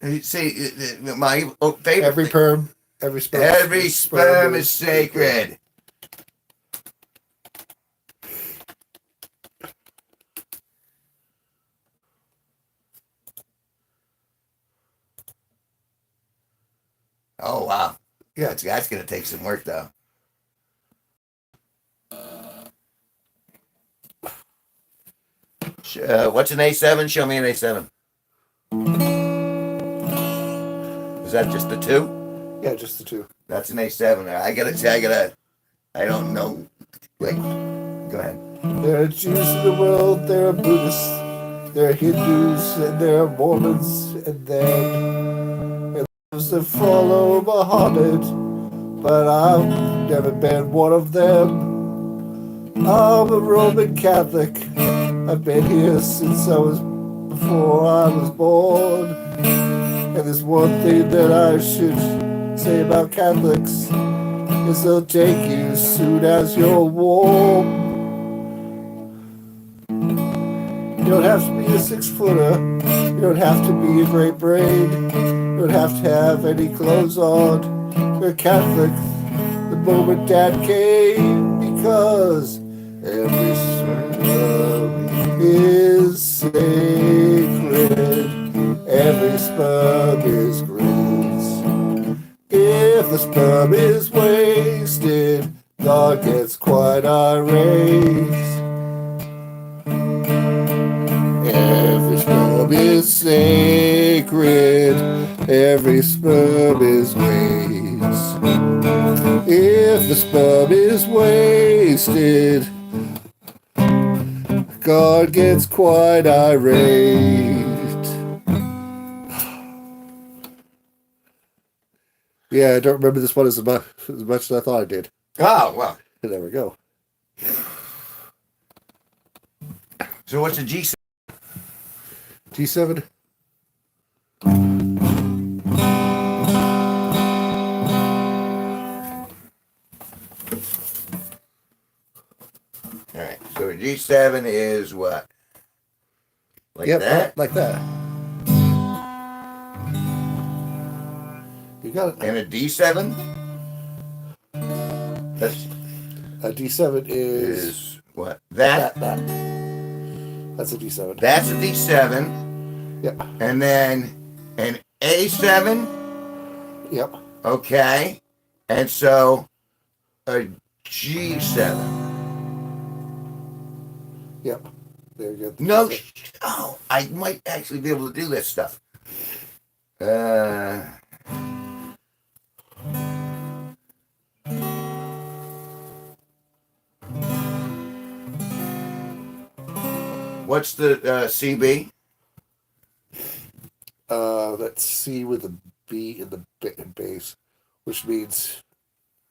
You see, my favorite. Every sperm is sacred. Oh wow, yeah, that's gonna take some work though. What's an A7? Show me an A7. Is that just the two? Yeah, just the two. That's an A7. I don't know. Wait, go ahead. There are Jews in the world, there are Buddhists, there are Hindus, and there are Mormons, and then those that follow Muhammad, but I've never been one of them. I'm a Roman Catholic. I've been here since before I was born. And there's one thing that I should say about Catholics is they'll take you as soon as you're warm. You don't have to be a 6-footer. You don't have to be a great brain. You don't have to have any clothes on. You're Catholic the moment Dad came, because every sperm is sacred. Every sperm is grace. If the sperm is wasted, God gets quite irate. Every sperm is sacred. Every sperm is waste. If the sperm is wasted, God gets quite irate. Yeah, I don't remember this one as much as I thought I did. Oh well. There we go. So what's a G7? G7. All right. So a G7 is what? Like that? Like that. You got it. And a D7? That's A D7 is what? That? That's a D7. That's a D7. Yep. And then an A7. Yep. Okay. And so a G7. Yep. There you go. No. Oh, I might actually be able to do this stuff. What's the CB? That's C with a B in the base, which means,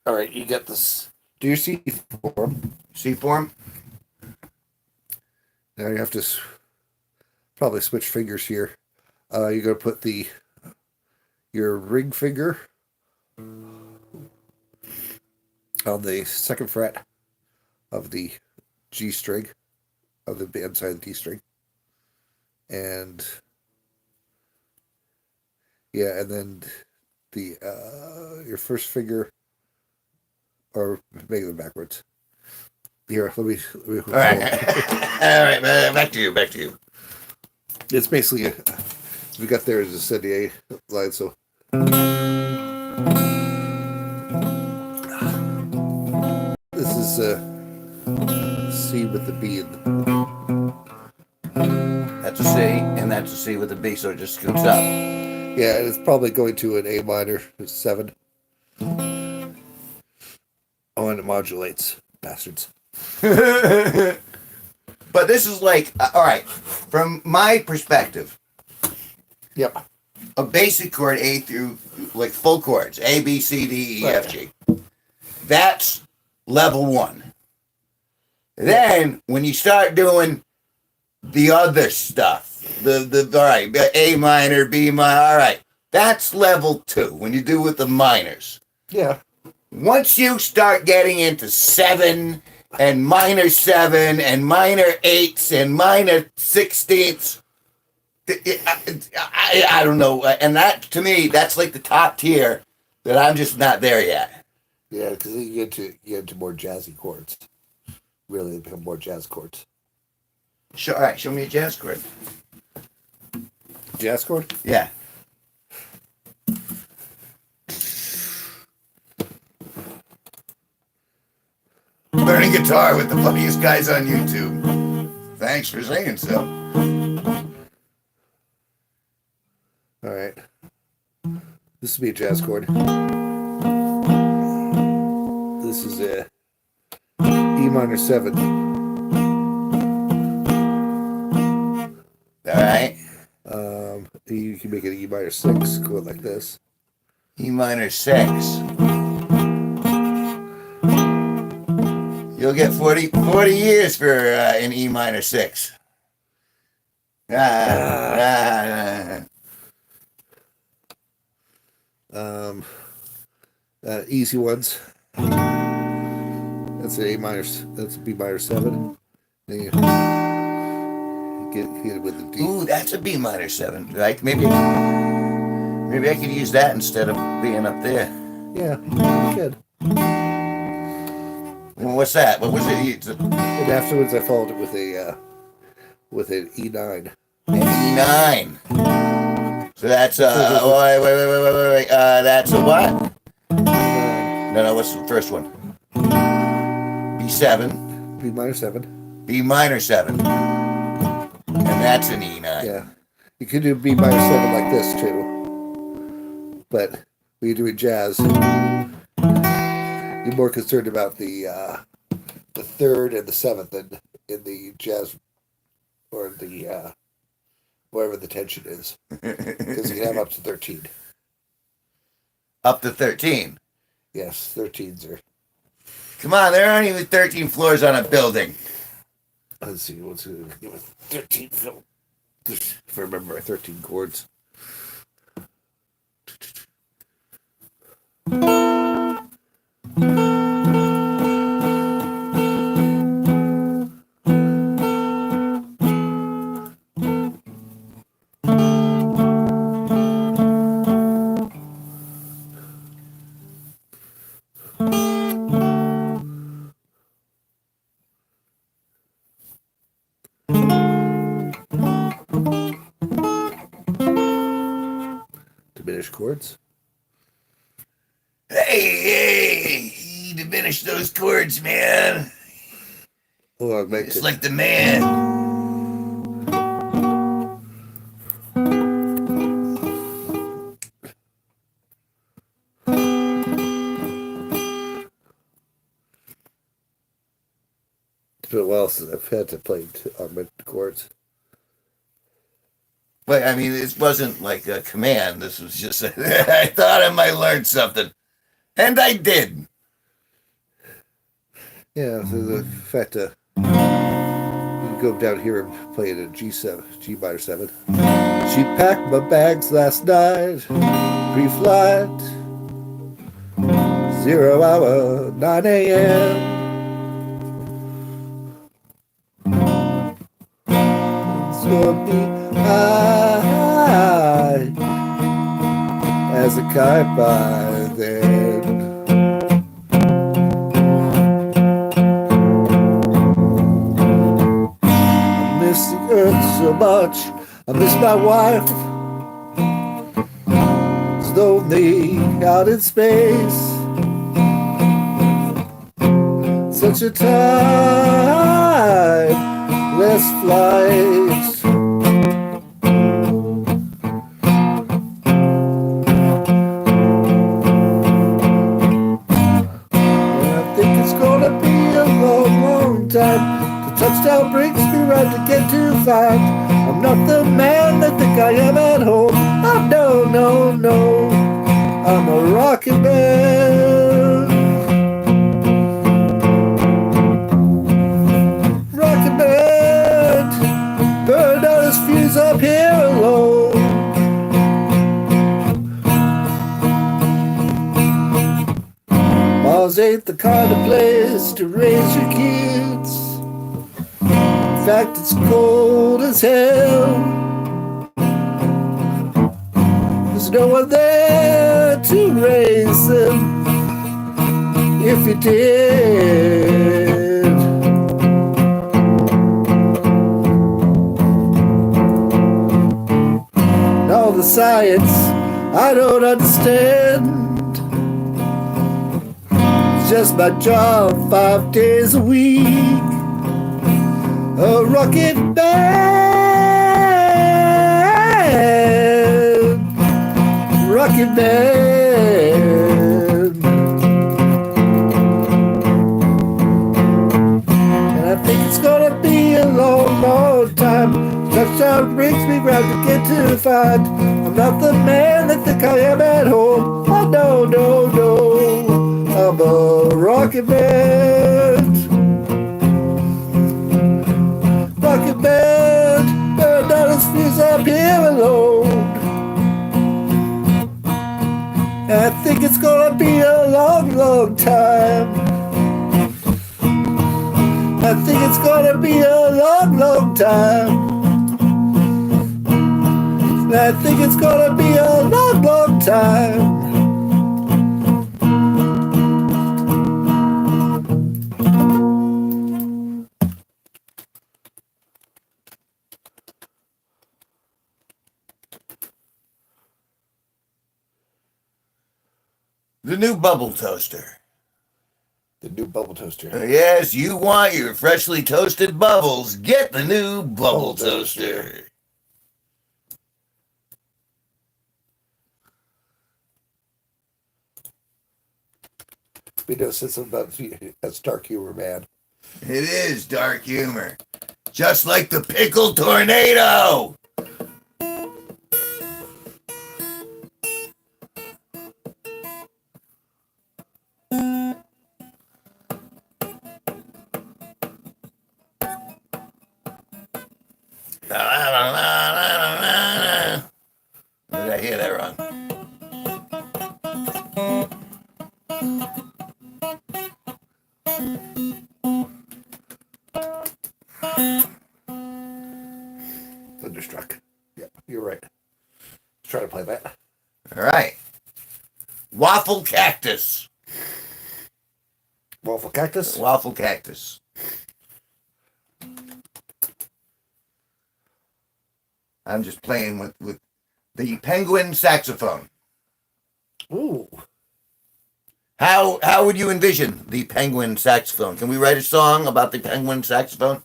all right, you get this. Do your C form. C form? Now you have to probably switch fingers here. You're gonna put your ring finger on the second fret of the G string, of the band side of the D string, and yeah, and then the your first finger, or make them backwards. Here, let me All right. All right, back to you. It's basically we got there as a steady A line, so this is C with the B in That's a C, and that's a C with a B, so it just scoots up. yeah, and it's probably going to an A minor 7. Oh, and it modulates, bastards. But this is like, all right, from my perspective, Yep. a basic chord A through, like full chords, A, B, C, D, E, F, G. That's level 1. Then, when you start doing the other stuff, all right, A minor, B minor, all right, that's level 2, when you do with the minors. Yeah. Once you start getting into 7 and minor 7 and minor 8s and minor 16ths, I don't know. And that, to me, that's like the top tier that I'm just not there yet. Yeah, because you get into more jazzy chords. Really, they become more jazz chords. All right, show me a jazz chord. Jazz chord? Yeah. Learning guitar with the funniest guys on YouTube. Thanks for saying so. All right. This would be a jazz chord. This is a E minor 7. All right. You can make it E minor 6, going like this. E minor 6. You'll get 40 years for an E minor 6. Easy ones. That's an A minor. That's a B minor 7. Then you get it with the D. Ooh, that's a B minor 7. Right? Maybe I could use that instead of being up there. Yeah, you could. Well, what's that? What was it? And afterwards, I followed it with an E9. An E9. So that's wait. That's a what? No. What's the first one? B7. B minor 7. B minor 7. And that's an E9. Yeah. You could do B minor 7 like this too. But when you're doing jazz, you're more concerned about the 3rd and the 7th than in the jazz or the whatever the tension is. Because you can have up to 13. Up to 13. Yes, 13s are. Come on, there aren't even 13 floors on a building. Let's see, what's 13 film? If I remember, 13 chords. diminished chords. Hey, you diminish those chords, man. Oh, I'll make It's it. like the man. It's been a while since I've had to play augmented chords. But I mean, it wasn't like a command. This was just, I thought I might learn something. And I did. Yeah, the fact you can go down here and play it at G minor 7. She packed my bags last night, pre-flight, 0 hour, 9 a.m. It's gonna be high as a kite by then. I miss the earth so much. I miss my wife. It's lonely out in space. Such a time, less flights. And I think it's gonna be a long, long time. The touchdown brings me right to get to 5. I'm not the man I think I am at home. Oh, no, no, no. I'm a rocket man. Rocket man. Burned out his fuse up here alone. Mars ain't the kind of place to raise your kids. In fact, it's cold as hell. There's no one there to raise them if you did. And all the science I don't understand. It's just my job 5 days a week. A rocket man, rocket man. And I think it's gonna be a long, long time. Touchdown brings me round to get to 5. I'm not the man I think I am at home. Oh, no, no, no. I'm a rocket man. Rocket man, burned out his fuse up here alone. And I think it's gonna be a long, long time. I think it's gonna be a long, long time. And I think it's gonna be a long, long time. The new bubble toaster. The new bubble toaster. Yes, you want your freshly toasted bubbles. Get the new bubble toaster. We know since about that's dark humor, man. It is dark humor. Just like the pickle tornado. Did I hear that wrong? Thunderstruck. Yep, you're right. Let's try to play that. All right. Waffle cactus. Waffle cactus? Waffle cactus. I'm just playing with the penguin saxophone. Ooh. How would you envision the penguin saxophone? Can we write a song about the penguin saxophone?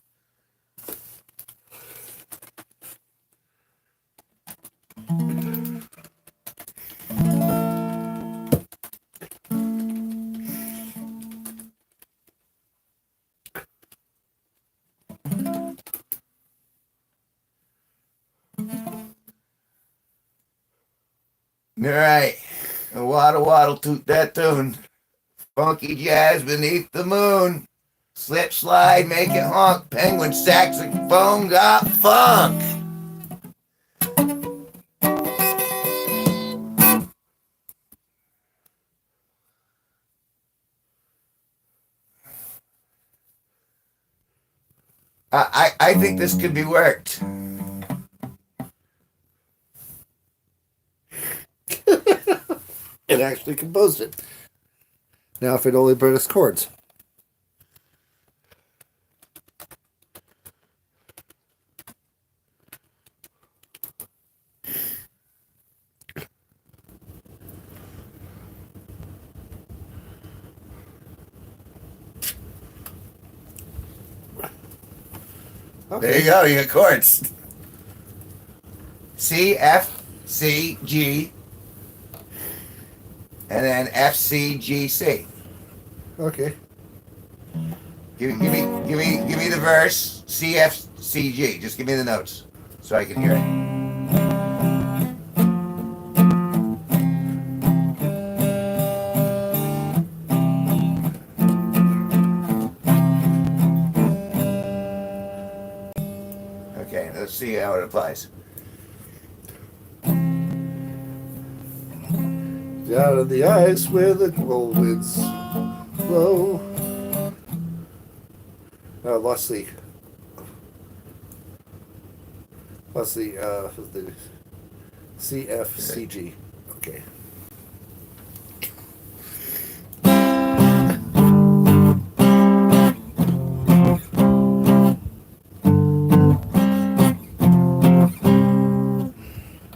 All right. Waddle, waddle, toot that tune. Funky jazz beneath the moon. Slip, slide, make it honk. Penguin saxophone got funk. I think this could be worked. It actually composed it. Now, if it only brought us chords. Okay. There you go. You got chords. C, F, C, G, and then F, C, G, C. Okay. Give me the verse. C, F, C, G. Just give me the notes so I can hear it. Okay, let's see how it applies. Down on the ice where the cold winds blow. Lost the CFCG. Okay.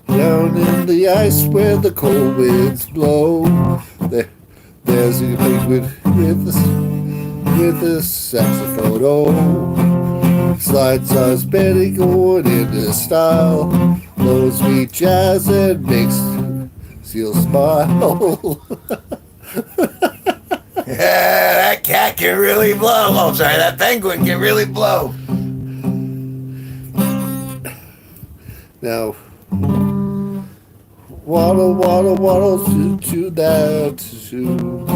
Down in the ice where the cold winds blow, there's a penguin with a saxophone. Oh, slides on his belly going into style, blows sweet jazz and makes Seal smile. Yeah, that cat can really blow. Oh, sorry, that penguin can really blow. Now, waddle, waddle, waddle to that tune.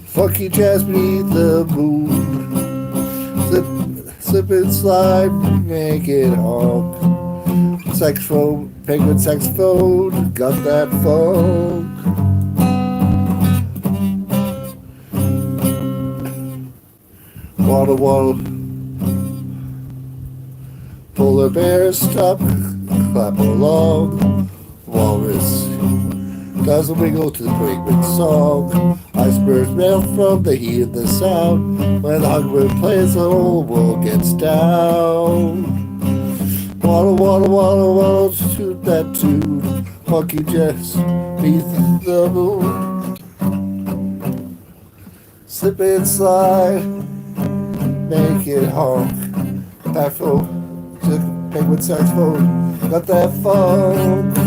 Funky jazz beneath the moon. Slip and slide, make it honk. Saxophone, penguin saxophone, got that funk. Waddle, waddle. Polar bears stop, clap along. Walrus does a wiggle to the penguin song. Icebergs melt from the heat and the sound. When the hummingbird plays, the whole world gets down. Waddle, waddle, waddle, waddle to that tune. Funky jazz beneath the moon. Slip and slide, make it honk. Backflow. Penguin saxophone, got that funk.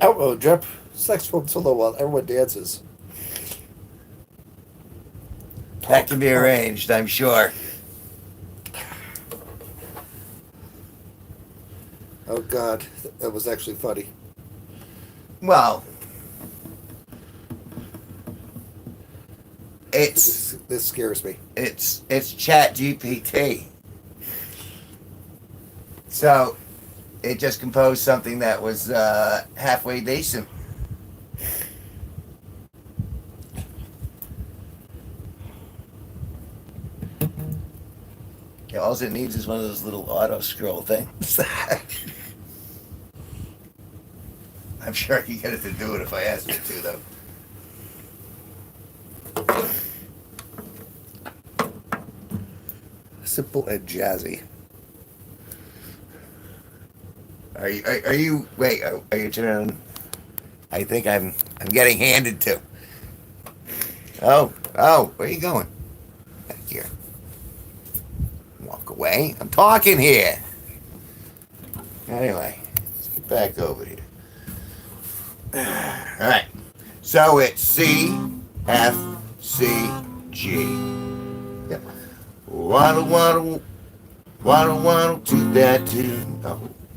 Elbow drop, saxophone solo while everyone dances. That can be arranged, I'm sure. Oh God, that was actually funny. Well, it's This scares me. it's Chat GPT. So it just composed something that was halfway decent. Yeah, all it needs is one of those little auto scroll things. I'm sure I can get it to do it if I asked it to, though. Simple and jazzy. Are you? Wait. Are you turning? I think I'm getting handed to. Oh. Where are you going? Back here. Walk away. I'm talking here. Anyway, let's get back over here. All right. So it's C, F, C, G. Yep. Waddle, waddle, waddle, waddle to that tune.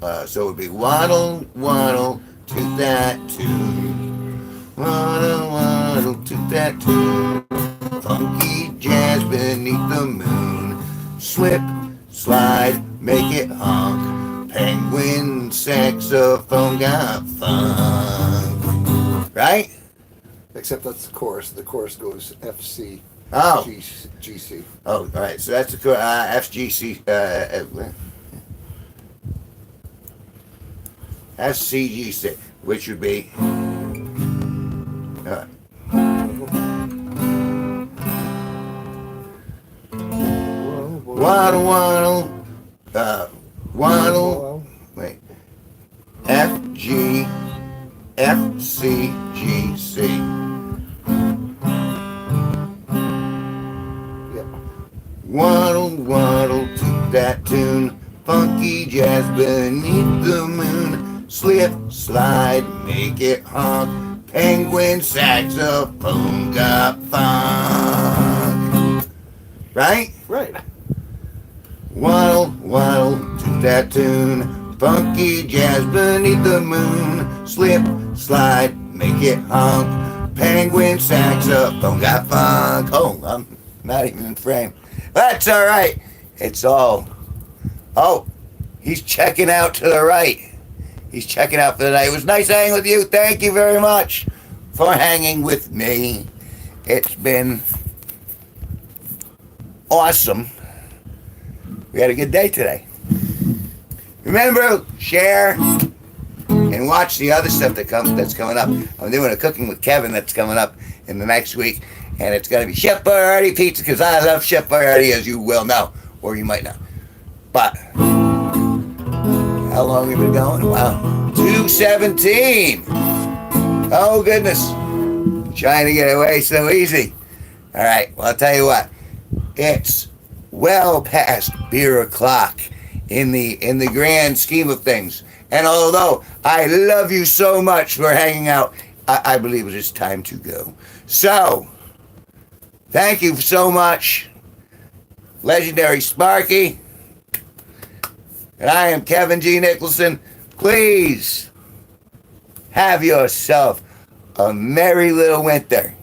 Oh, so it would be waddle, waddle to that tune. Waddle, waddle to that tune. Funky jazz beneath the moon. Slip, slide, make it honk. Penguin saxophone got funk. Right? Except that's the chorus. The chorus goes F C Oh. G C. Oh, all right. So that's the FGC. SCGC, which would be. Waddle, waddle, waddle. Wait. F G F C G C. Yep. Waddle, waddle to that tune. Funky jazz beneath the moon. Slip, slide, make it honk. Penguin saxophone got funk. Right? Right. Waddle, waddle to that tune. Funky jazz beneath the moon. Slip, slide, make it honk. Penguin saxophone got funk. Oh, I'm not even in frame. That's all right. It's all. Oh, he's checking out to the right. He's checking out for the night. It was nice hanging with you. Thank you very much for hanging with me. It's been awesome. We had a good day today. Remember, share, and watch the other stuff that's coming up. I'm doing a cooking with Kevin that's coming up in the next week, and it's going to be Chef Boyardee pizza because I love Chef Boyardee, as you will know, or you might not. But how long have we been going? Wow, 2:17. Oh goodness, trying to get away so easy. All right, well I'll tell you what, it's well past beer o'clock in the grand scheme of things. And although I love you so much for hanging out, I believe it is time to go. So, thank you so much, legendary Sparky. And I am Kevin G Nicholson. Please have yourself a merry little winter.